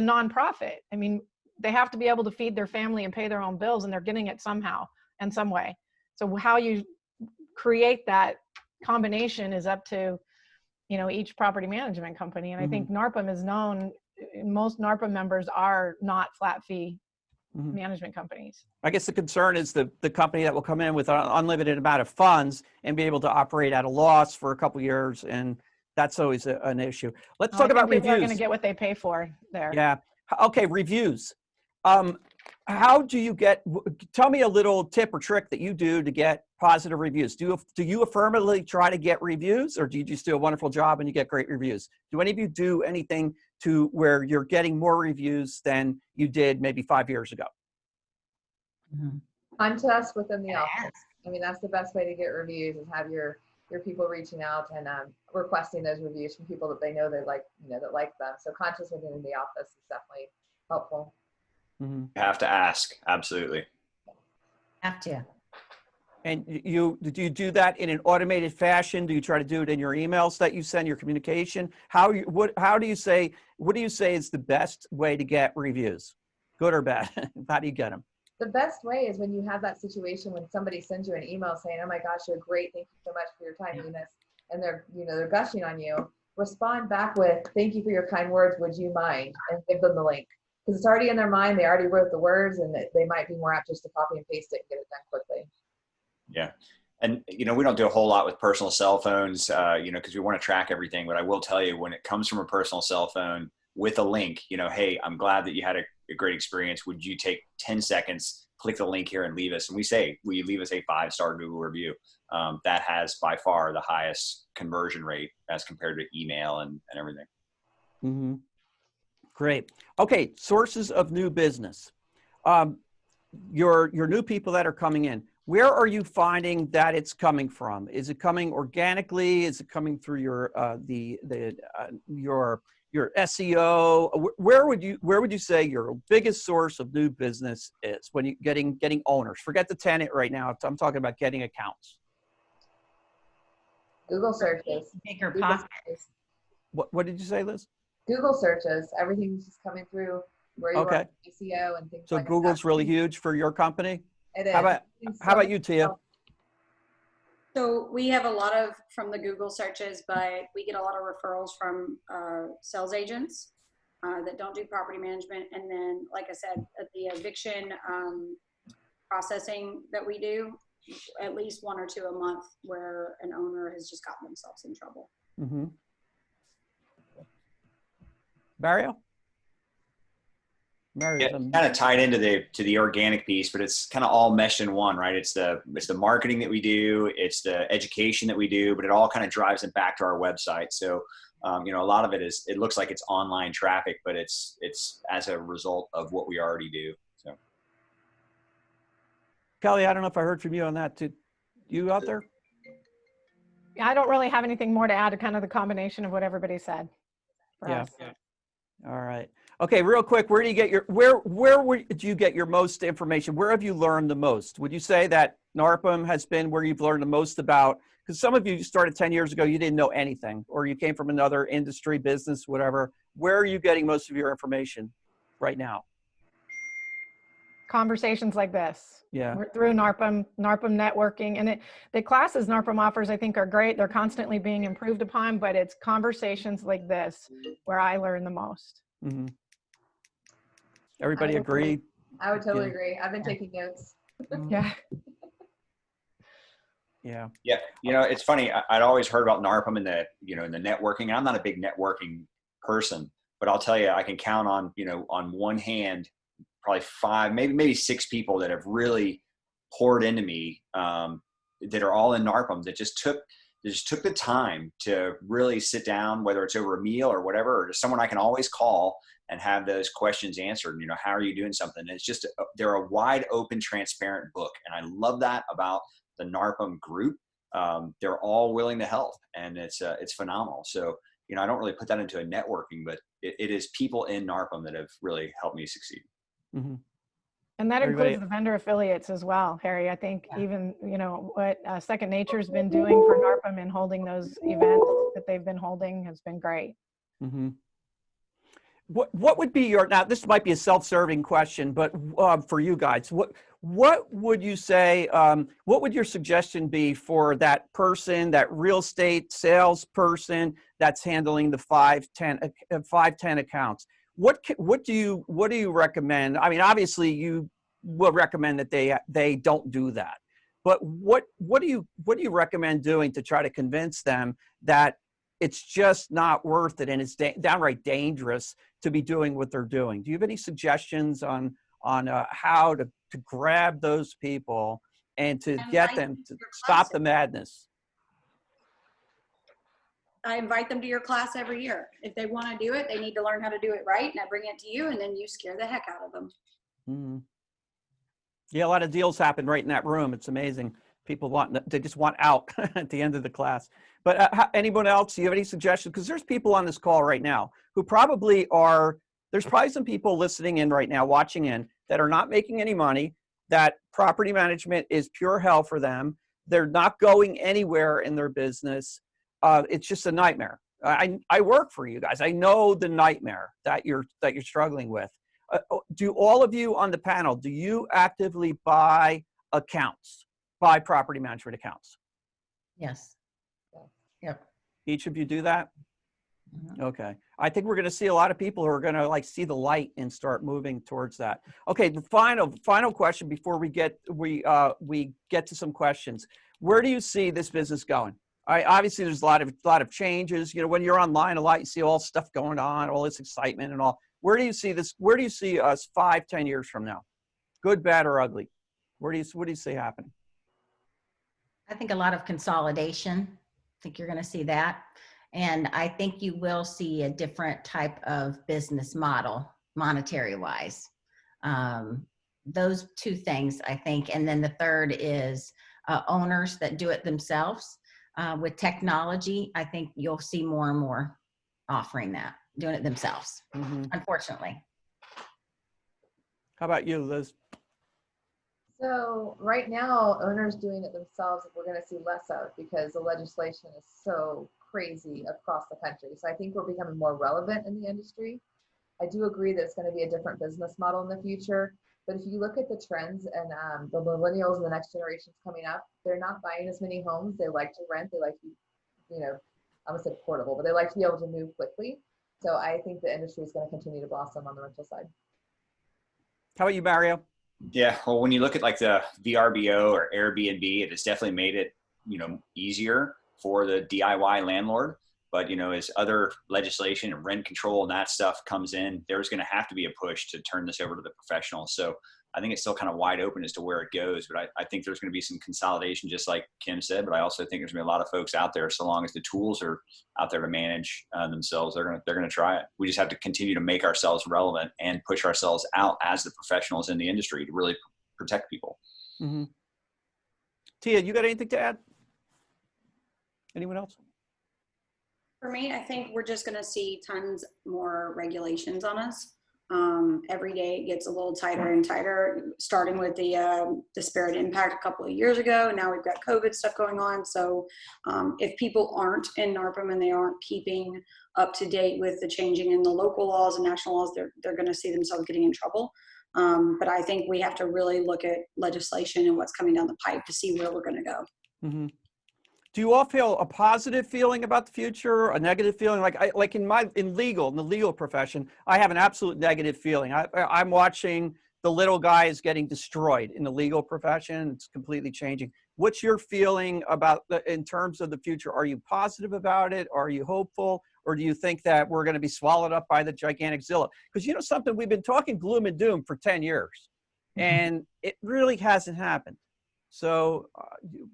nonprofit. I mean, they have to be able to feed their family and pay their own bills, and they're getting it somehow and some way. So how you create that combination is up to, each property management company. And I think NARPM is known, most NARPM members are not flat fee management companies. I guess the concern is the company that will come in with an unlimited amount of funds and be able to operate at a loss for a couple of years, and that's always an issue. Let's talk about reviews. People are going to get what they pay for there. Yeah. Okay, reviews. How do you tell me a little tip or trick that you do to get positive reviews. Do you affirmatively try to get reviews, or do you just do a wonderful job and you get great reviews? Do any of you do anything to where you're getting more reviews than you did maybe 5 years ago? Contests within the office. I mean, that's the best way to get reviews, is have your people reaching out and requesting those reviews from people that they know they like, that like them. So contests within the office is definitely helpful. Mm-hmm. You have to ask. Absolutely. Have to. And do you do that in an automated fashion? Do you try to do it in your emails that you send, your communication? What do you say is the best way to get reviews, good or bad? How do you get them? The best way is when you have that situation when somebody sends you an email saying, "Oh my gosh, you're great. Thank you so much for your time, Eunice," and they're gushing on you. Respond back with, "Thank you for your kind words. Would you mind?" and give them the link, because it's already in their mind. They already wrote the words, and they might be more apt just to copy and paste it and get it done quickly. Yeah. And, we don't do a whole lot with personal cell phones, because we want to track everything. But I will tell you, when it comes from a personal cell phone with a link, hey, I'm glad that you had a great experience. Would you take 10 seconds, click the link here and leave us? And we say, will you leave us a 5-star Google review? That has by far the highest conversion rate as compared to email and everything. Mm-hmm. Great. Okay. Sources of new business. Your new people that are coming in, where are you finding that it's coming from? Is it coming organically? Is it coming through your SEO? Where would you say your biggest source of new business is when you getting owners? Forget the tenant right now. I'm talking about getting accounts. Google searches. Bigger pockets. What did you say, Liz? Google searches. Everything's just coming through where you are, SEO and things like that. So Google's really huge for your company? It is. How about you, Tia? So we have a lot from the Google searches, but we get a lot of referrals from sales agents that don't do property management. And then, like I said, at the eviction processing that we do, at least 1 or 2 a month where an owner has just gotten themselves in trouble. Mm-hmm. Mario? Yeah, kind of tied into the organic piece, but it's kind of all meshed in one, right? It's the marketing that we do, it's the education that we do, but it all kind of drives it back to our website. So, a lot of it looks like it's online traffic, but it's as a result of what we already do. So, Kelly, I don't know if I heard from you on that too. You out there? I don't really have anything more to add to kind of the combination of what everybody said. Yeah. All right. Okay, real quick, where do you get do you get your most information? Where have you learned the most? Would you say that NARPM has been where you've learned the most about because some of you started 10 years ago, you didn't know anything, or you came from another industry, business, whatever. Where are you getting most of your information right now? Conversations like this. Yeah. Through NARPM networking. And the classes NARPM offers, I think, are great. They're constantly being improved upon, but it's conversations like this where I learn the most. Mm-hmm. Everybody agree? I would totally agree. I've been taking notes. Yeah. Yeah. Yeah. You know, it's funny. I'd always heard about NARPM in the, in the networking. I'm not a big networking person, but I'll tell you, I can count on, on one hand, probably 5, maybe 6 people that have really poured into me, that are all in NARPM, that just took the time to really sit down, whether it's over a meal or whatever, or just someone I can always call and have those questions answered. How are you doing something? And it's just, they're a wide open, transparent book. And I love that about the NARPM group. They're all willing to help, and it's phenomenal. So, I don't really put that into a networking, but it is people in NARPM that have really helped me succeed. Mm-hmm. And that includes the vendor affiliates as well, Harry. I think even, what Second Nature's been doing for NARPM and holding those events that they've been holding has been great. Mm-hmm. What would be your, now this might be a self-serving question, but for you guys, what would you say, what would your suggestion be for that person, that real estate salesperson that's handling the 510 accounts? What do you recommend? I mean, obviously you will recommend that they don't do that, but what do you recommend doing to try to convince them that it's just not worth it and it's downright dangerous to be doing what they're doing? Do you have any suggestions on how to grab those people and to get them to stop the madness? I invite them to your class every year. If they want to do it, they need to learn how to do it right. And I bring it to you, and then you scare the heck out of them. Mm-hmm. Yeah, a lot of deals happen right in that room. It's amazing. People they just want out at the end of the class. But anyone else, do you have any suggestions? Because there's people on this call right now who there's probably some people listening in right now, watching in, that are not making any money, that property management is pure hell for them. They're not going anywhere in their business. It's just a nightmare. I work for you guys. I know the nightmare that you're struggling with. Do all of you on the panel, do you actively buy property management accounts? Yes. Yep. Each of you do that? Mm-hmm. Okay. I think we're going to see a lot of people who are going to see the light and start moving towards that. Okay. The final question before we get to some questions. Where do you see this business going? Obviously there's a lot of changes. When you're online a lot, you see all stuff going on, all this excitement and all. Where do you see this? Where do you see us 5-10 years from now? Good, bad, or ugly? What do you see happening? I think a lot of consolidation. I think you're going to see that. And I think you will see a different type of business model, monetary wise. Those 2 things, I think. And then the third is owners that do it themselves. With technology, I think you'll see more and more offering that, doing it themselves, unfortunately. How about you, Liz? So right now, owners doing it themselves, we're going to see less of, because the legislation is so crazy across the country. So I think we're becoming more relevant in the industry. I do agree that it's going to be a different business model in the future. But if you look at the trends and the millennials and the next generations coming up, they're not buying as many homes. They like to rent. They like to, I would say portable, but they like to be able to move quickly. So I think the industry is going to continue to blossom on the rental side. How about you, Mario? Yeah, well, when you look at the VRBO or Airbnb, it has definitely made it, easier for the DIY landlord. But, as other legislation and rent control and that stuff comes in, there's going to have to be a push to turn this over to the professionals. So I think it's still kind of wide open as to where it goes. But I think there's going to be some consolidation, just like Kim said. But I also think there's going to be a lot of folks out there, so long as the tools are out there to manage themselves, they're going to try it. We just have to continue to make ourselves relevant and push ourselves out as the professionals in the industry to really protect people. Mm-hmm. Tia, you got anything to add? Anyone else? For me, I think we're just going to see tons more regulations on us. Every day it gets a little tighter and tighter, starting with the disparate impact a couple of years ago. Now we've got COVID stuff going on. So if people aren't in NARPM and they aren't keeping up to date with the changing in the local laws and national laws, they're going to see themselves getting in trouble. But I think we have to really look at legislation and what's coming down the pipe to see where we're going to go. Mm-hmm. Do you all feel a positive feeling about the future, a negative feeling? Like in the legal profession, I have an absolute negative feeling. I'm watching the little guy is getting destroyed in the legal profession. It's completely changing. What's your feeling about in terms of the future? Are you positive about it? Are you hopeful? Or do you think that we're going to be swallowed up by the gigantic Zillow? Because you know something, we've been talking gloom and doom for 10 years, and it really hasn't happened. So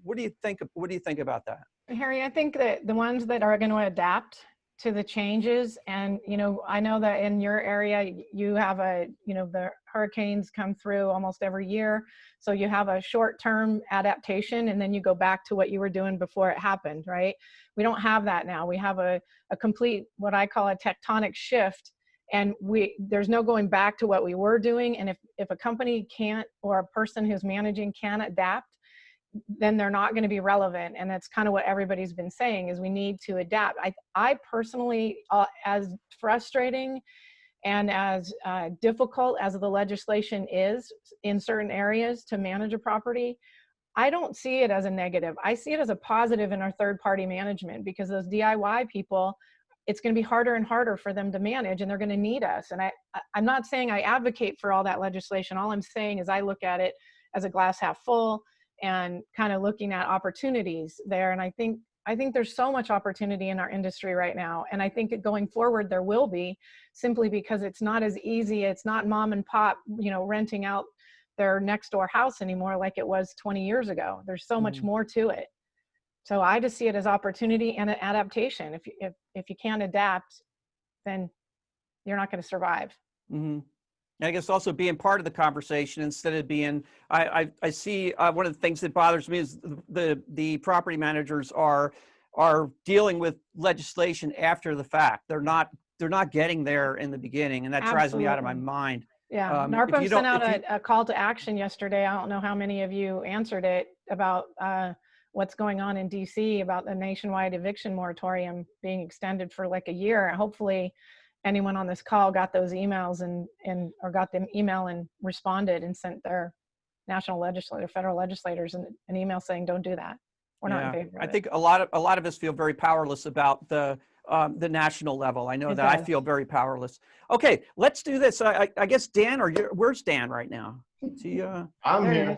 what do you think? What do you think about that? Harry, I think that the ones that are going to adapt to the changes, and, you know, I know that in your area, you have the hurricanes come through almost every year. So you have a short-term adaptation, and then you go back to what you were doing before it happened, right? We don't have that now. We have a complete, what I call a tectonic shift, and there's no going back to what we were doing. And if a company can't, or a person who's managing can't adapt, then they're not going to be relevant. And that's kind of what everybody's been saying, is we need to adapt. I personally, as frustrating and as difficult as the legislation is in certain areas to manage a property, I don't see it as a negative. I see it as a positive in our third-party management, because those DIY people, it's going to be harder and harder for them to manage, and they're going to need us. And I'm not saying I advocate for all that legislation. All I'm saying is I look at it as a glass half full, and kind of looking at opportunities there. And I think there's so much opportunity in our industry right now. And I think going forward, there will be, simply because it's not as easy. It's not mom and pop, renting out their next door house anymore like it was 20 years ago. There's so much more to it. So I just see it as opportunity and an adaptation. If you can't adapt, then you're not going to survive. Mm-hmm. I guess also being part of the conversation instead of being, I see one of the things that bothers me is the property managers are dealing with legislation after the fact. They're not getting there in the beginning, and that drives me out of my mind. Yeah, NARPM sent out a call to action yesterday. I don't know how many of you answered it, about what's going on in DC about the nationwide eviction moratorium being extended for like a year. Hopefully anyone on this call got those emails or got them email and responded and sent their federal legislators an email saying, don't do that. We're not in favor of it. I think a lot of us feel very powerless about the national level. I know that I feel very powerless. Okay, let's do this. I guess Dan, where's Dan right now? Is he, I'm here.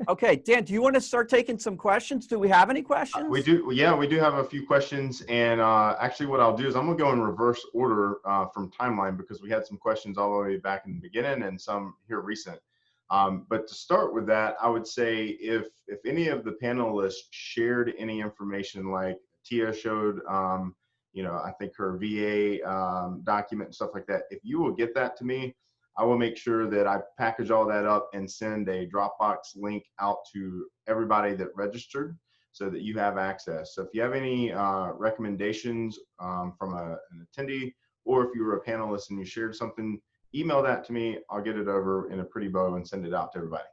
Okay, Dan, do you want to start taking some questions? Do we have any questions? We do. Yeah, we do have a few questions. And actually what I'll do is I'm going to go in reverse order from timeline, because we had some questions all the way back in the beginning and some here recent. But to start with that, I would say if any of the panelists shared any information like Tia showed, I think her VA document and stuff like that, if you will get that to me, I will make sure that I package all that up and send a Dropbox link out to everybody that registered so that you have access. So if you have any recommendations from an attendee, or if you were a panelist and you shared something, email that to me. I'll get it over in a pretty bow and send it out to everybody.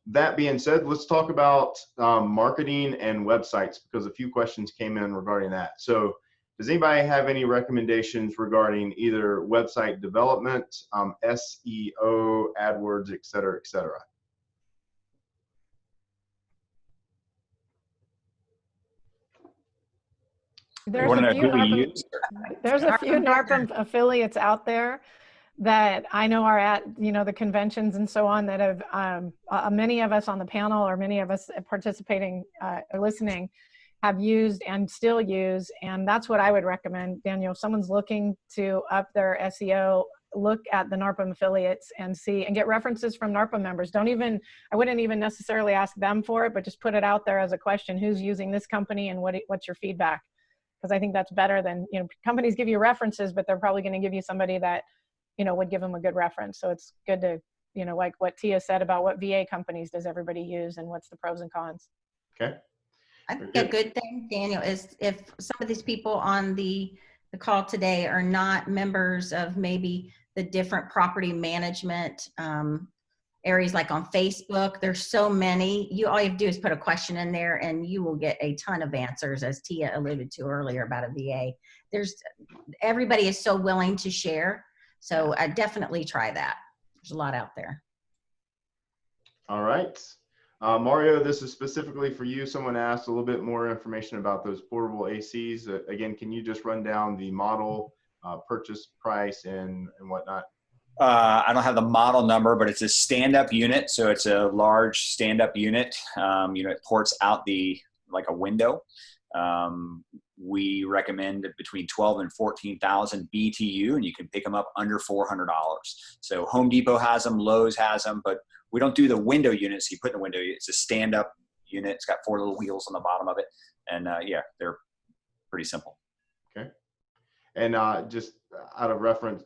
That being said, let's talk about marketing and websites, because a few questions came in regarding that. So does anybody have any recommendations regarding either website development, SEO, AdWords, et cetera, et cetera? There's a few NARPM affiliates out there that I know are at, the conventions and so on, that have, many of us on the panel, or many of us participating or listening, have used and still use. And that's what I would recommend, Daniel. If someone's looking to up their SEO, look at the NARPM affiliates and see, and get references from NARPM members. I wouldn't even necessarily ask them for it, but just put it out there as a question: who's using this company, and what's your feedback? Because I think that's better than, companies give you references, but they're probably going to give you somebody that, would give them a good reference. So it's good to, like what Tia said about what VA companies does everybody use, and what's the pros and cons. Okay. I think a good thing, Daniel, is if some of these people on the call today are not members of maybe the different property management areas, like on Facebook. There's so many. All you have to do is put a question in there and you will get a ton of answers, as Tia alluded to earlier about a VA. Everybody is so willing to share. So I definitely try that. There's a lot out there. All right. Mario, this is specifically for you. Someone asked a little bit more information about those portable ACs. Again, can you just run down the model, purchase price, and whatnot? I don't have the model number, but it's a stand-up unit. So it's a large stand-up unit. It ports out like a window. We recommend between 12 and 14,000 BTU, and you can pick them up under $400. So Home Depot has them, Lowe's has them, but we don't do the window units. You put in the window, it's a stand-up unit. It's got 4 little wheels on the bottom of it. And yeah, they're pretty simple. Okay. And just out of reference,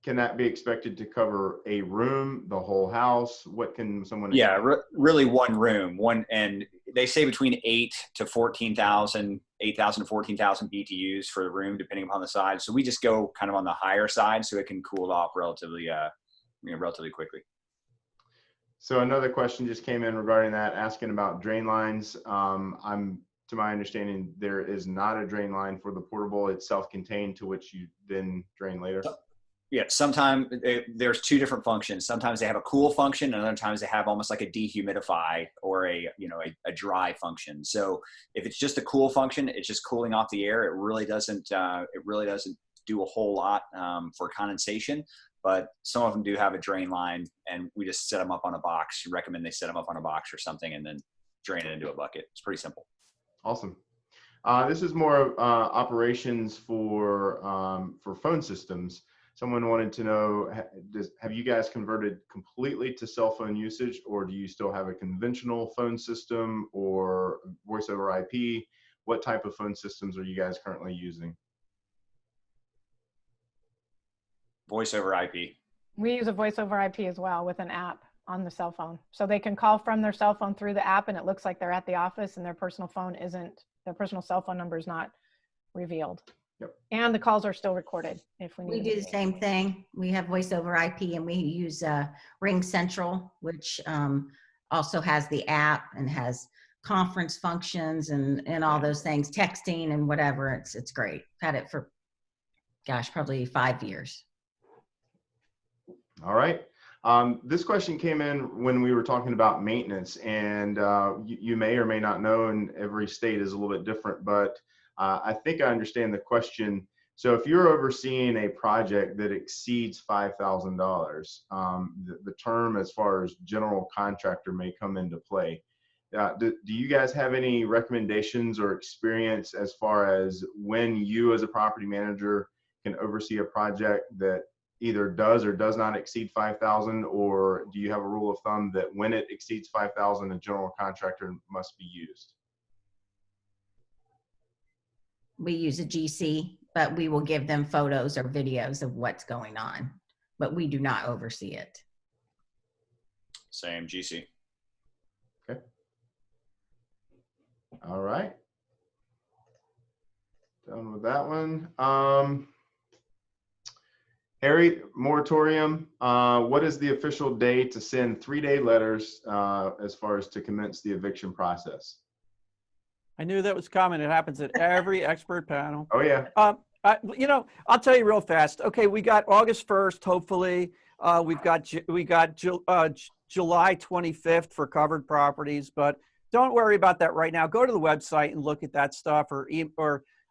can that be expected to cover a room, the whole house? What can someone? Yeah, really one room. And they say between 8,000 to 14,000 BTUs for the room, depending upon the size. So we just go kind of on the higher side so it can cool off relatively quickly. So another question just came in regarding that, asking about drain lines. To my understanding, there is not a drain line for the portable. It's self-contained, to which you then drain later. Yeah, sometimes there's 2 different functions. Sometimes they have a cool function, and other times they have almost like a dehumidify or a dry function. So if it's just a cool function, it's just cooling off the air. It really doesn't do a whole lot for condensation. But some of them do have a drain line, and we just set them up on a box. You recommend they set them up on a box or something, and then drain it into a bucket. It's pretty simple. Awesome. This is more operations for phone systems. Someone wanted to know, have you guys converted completely to cell phone usage, or do you still have a conventional phone system or voice over IP? What type of phone systems are you guys currently using? Voice over IP. We use a voice over IP as well with an app on the cell phone. So they can call from their cell phone through the app, and it looks like they're at the office, and their personal cell phone number is not revealed. Yep. And the calls are still recorded if we need. We do the same thing. We have voice over IP, and we use Ring Central, which also has the app and has conference functions and all those things, texting and whatever. It's great. Had it for, probably 5 years. All right. This question came in when we were talking about maintenance, and you may or may not know, and every state is a little bit different, but I think I understand the question. So if you're overseeing a project that exceeds $5,000, the term as far as general contractor may come into play. Do you guys have any recommendations or experience as far as when you as a property manager can oversee a project that either does or does not exceed 5,000, or do you have a rule of thumb that when it exceeds 5,000, a general contractor must be used? We use a GC, but we will give them photos or videos of what's going on, but we do not oversee it. Same, GC. Okay. All right. Done with that one. Harry, moratorium, what is the official day to send 3-day letters as far as to commence the eviction process? I knew that was coming. It happens at every expert panel. Oh, yeah. I'll tell you real fast. Okay, we got August 1st, hopefully. We got July 25th for covered properties, but don't worry about that right now. Go to the website and look at that stuff, or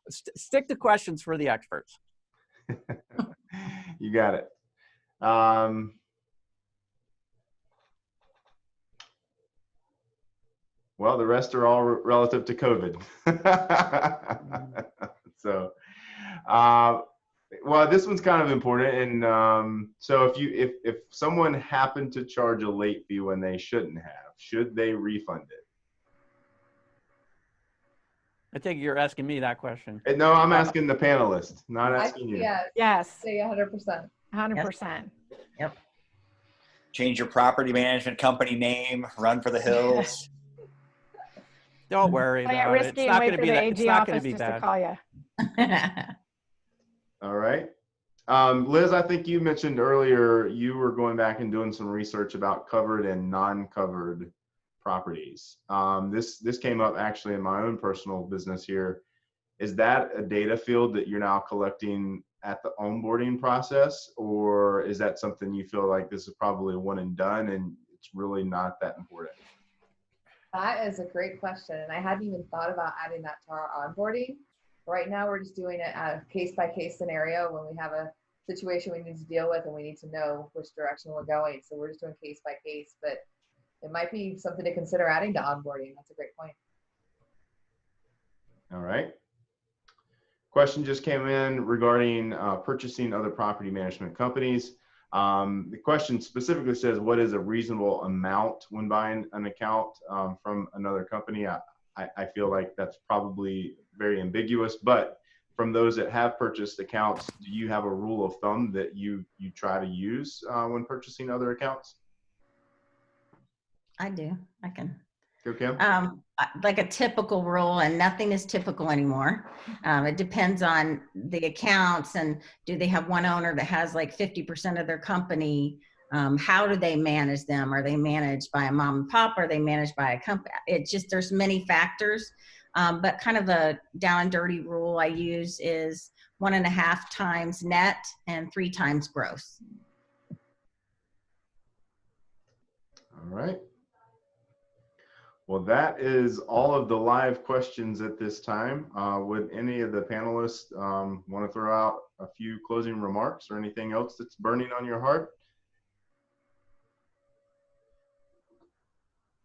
stick to questions for the experts. You got it. Well, the rest are all relative to COVID. So, well, this one's kind of important. And so if someone happened to charge a late fee when they shouldn't have, should they refund it? I think you're asking me that question. No, I'm asking the panelists, not asking you. Yes. Say 100%. 100%. Yep. Change your property management company name, run for the hills. Don't worry about it. It's not going to be that. It's not going to be bad. Call you. All right. Liz, I think you mentioned earlier you were going back and doing some research about covered and non-covered properties. This came up actually in my own personal business here. Is that a data field that you're now collecting at the onboarding process, or is that something you feel like this is probably one and done and it's really not that important? That is a great question. And I hadn't even thought about adding that to our onboarding. Right now, we're just doing it at a case-by-case scenario when we have a situation we need to deal with and we need to know which direction we're going. So we're just doing case-by-case, but it might be something to consider adding to onboarding. That's a great point. All right. Question just came in regarding purchasing other property management companies. The question specifically says, what is a reasonable amount when buying an account from another company? I feel like that's probably very ambiguous, but from those that have purchased accounts, do you have a rule of thumb that you try to use when purchasing other accounts? I do. I can. Go, Kim. Like a typical rule, and nothing is typical anymore. It depends on the accounts, and do they have one owner that has like 50% of their company? How do they manage them? Are they managed by a mom and pop? Are they managed by a company? It just, there's many factors. But kind of a down and dirty rule I use is 1.5 times net and 3 times gross. All right. Well, that is all of the live questions at this time. Would any of the panelists want to throw out a few closing remarks or anything else that's burning on your heart?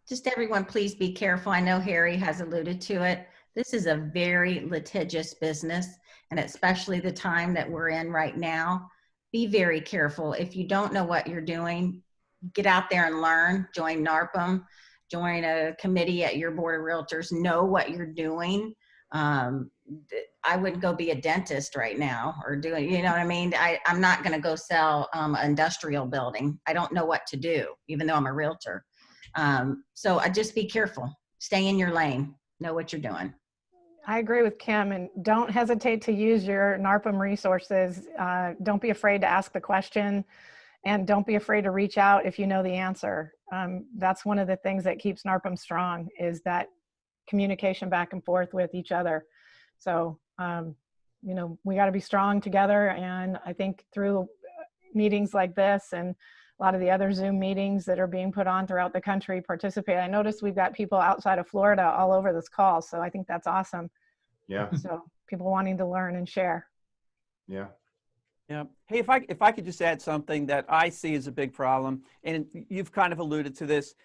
Just everyone, please be careful. I know Harry has alluded to it. This is a very litigious business, and especially the time that we're in right now. Be very careful. If you don't know what you're doing, get out there and learn. Join NARPM. Join a committee at your board of realtors. Know what you're doing. I wouldn't go be a dentist right now or doing, you know what I mean? I'm not going to go sell an industrial building. I don't know what to do, even though I'm a realtor. So I just be careful. Stay in your lane. Know what you're doing. I agree with Kim, and don't hesitate to use your NARPM resources. Don't be afraid to ask the question, and don't be afraid to reach out if you know the answer. That's one of the things that keeps NARPM strong, is that communication back and forth with each other. So, you know, we got to be strong together. And I think through meetings like this and a lot of the other Zoom meetings that are being put on throughout the country, participate. I noticed we've got people outside of Florida all over this call. So I think that's awesome. Yeah. So people wanting to learn and share. Yeah. Yeah. Hey, if I could just add something that I see as a big problem, and you've kind of alluded to this.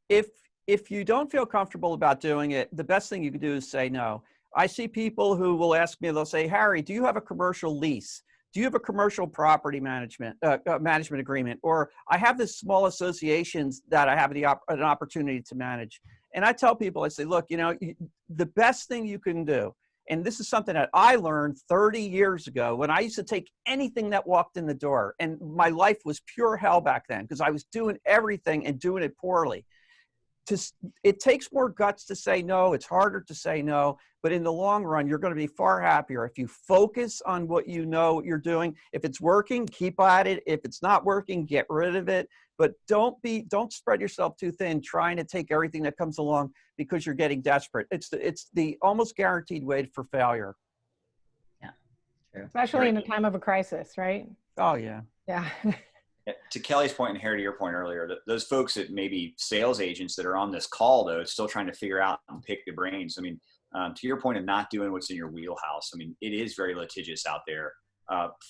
If you don't feel comfortable about doing it, the best thing you can do is say no. I see people who will ask me, they'll say, Harry, do you have a commercial lease? Do you have a commercial property management agreement? Or I have this small associations that I have an opportunity to manage. And I tell people, I say, look, you know, the best thing you can do, and this is something that I learned 30 years ago when I used to take anything that walked in the door, and my life was pure hell back then because I was doing everything and doing it poorly. It takes more guts to say no. It's harder to say no, but in the long run, you're going to be far happier if you focus on what you know you're doing. If it's working, keep at it. If it's not working, get rid of it. But don't spread yourself too thin trying to take everything that comes along because you're getting desperate. It's the almost guaranteed way for failure. Yeah, true. Especially in a time of a crisis, right? Oh yeah. Yeah. To Kelly's point and Harry, to your point earlier, those folks that maybe sales agents that are on this call, though, still trying to figure out and pick the brains. I mean, to your point of not doing what's in your wheelhouse, I mean, it is very litigious out there.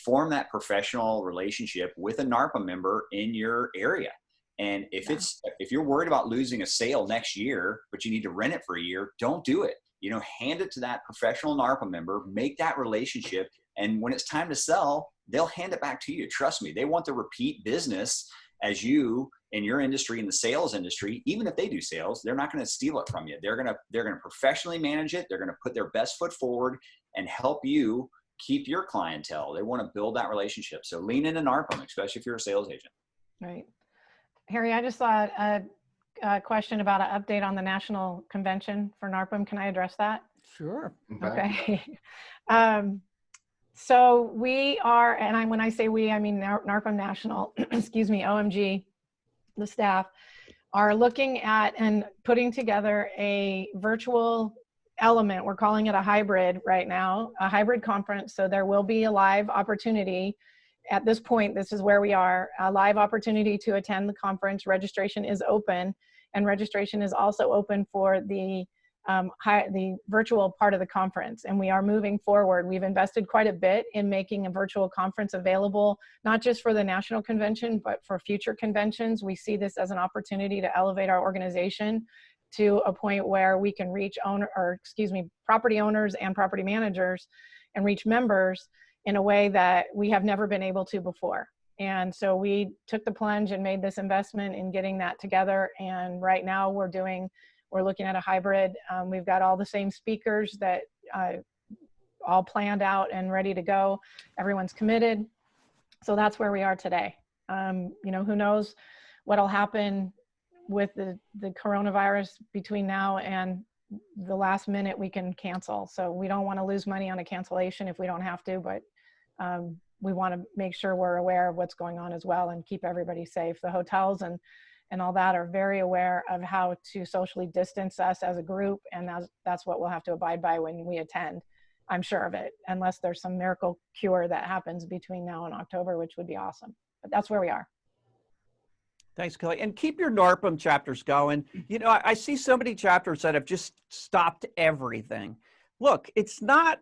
Form that professional relationship with a NARPM member in your area. And if you're worried about losing a sale next year, but you need to rent it for a year, don't do it. You know, hand it to that professional NARPM member, make that relationship. And when it's time to sell, they'll hand it back to you. Trust me, they want the repeat business as you in your industry, in the sales industry. Even if they do sales, they're not going to steal it from you. They're going to professionally manage it. They're going to put their best foot forward and help you keep your clientele. They want to build that relationship. So lean into NARPM, especially if you're a sales agent. Right. Harry, I just saw a question about an update on the national convention for NARPM. Can I address that? Sure. Okay. So we are, and when I say we, I mean NARPM National, excuse me, OMG, the staff, are looking at and putting together a virtual element. We're calling it a hybrid right now, a hybrid conference. So there will be a live opportunity. At this point, this is where we are, a live opportunity to attend the conference. Registration is open, and registration is also open for the virtual part of the conference. And we are moving forward. We've invested quite a bit in making a virtual conference available, not just for the national convention, but for future conventions. We see this as an opportunity to elevate our organization to a point where we can reach property owners and property managers and reach members in a way that we have never been able to before. And so we took the plunge and made this investment in getting that together. And right now we're looking at a hybrid. We've got all the same speakers that all planned out and ready to go. Everyone's committed. So that's where we are today. Who knows what'll happen with the coronavirus between now and the last minute we can cancel. So we don't want to lose money on a cancellation if we don't have to, but we want to make sure we're aware of what's going on as well and keep everybody safe. The hotels and all that are very aware of how to socially distance us as a group, and that's what we'll have to abide by when we attend. I'm sure of it, unless there's some miracle cure that happens between now and October, which would be awesome. But that's where we are. Thanks, Kelly. And keep your NARPM chapters going. I see so many chapters that have just stopped everything. Look, it's not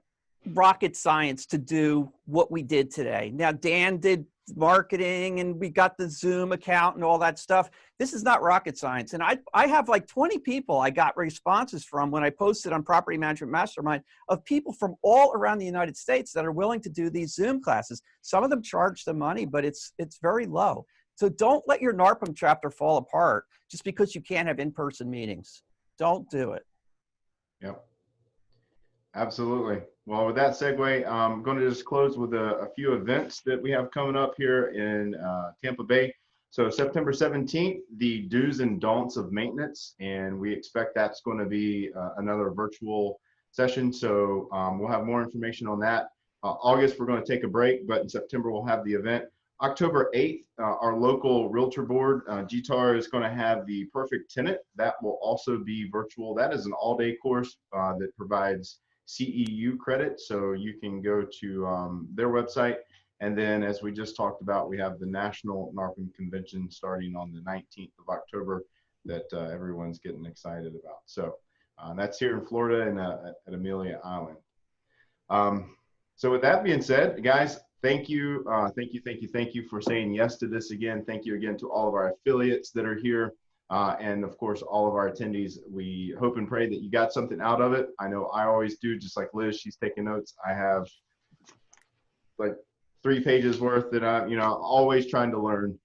rocket science to do what we did today. Now, Dan did marketing and we got the Zoom account and all that stuff. This is not rocket science. And I have like 20 people I got responses from when I posted on Property Management Mastermind of people from all around the United States that are willing to do these Zoom classes. Some of them charge the money, but it's very low. So don't let your NARPM chapter fall apart just because you can't have in-person meetings. Don't do it. Yep. Absolutely. Well, with that segue, I'm going to just close with a few events that we have coming up here in Tampa Bay. So September 17th, the do's and don'ts of maintenance, and we expect that's going to be another virtual session. So we'll have more information on that. August, we're going to take a break, but in September, we'll have the event. October 8th, our local realtor board, GTAR, is going to have the Perfect Tenant. That will also be virtual. That is an all-day course that provides CEU credit, so you can go to their website. And then, as we just talked about, we have the National NARPM Convention starting on the 19th of October that everyone's getting excited about. So that's here in Florida and at Amelia Island. So with that being said, guys, thank you for saying yes to this again. Thank you again to all of our affiliates that are here. And of course, all of our attendees. We hope and pray that you got something out of it. I know I always do, just like Liz, she's taking notes. I have like 3 pages worth that I'm, always trying to learn.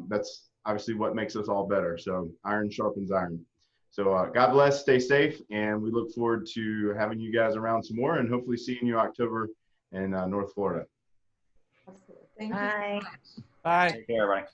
That's obviously what makes us all better. So iron sharpens iron. So God bless, stay safe, and we look forward to having you guys around some more and hopefully seeing you October in North Florida. Absolutely. Thank you. Bye. Bye. Take care, everybody.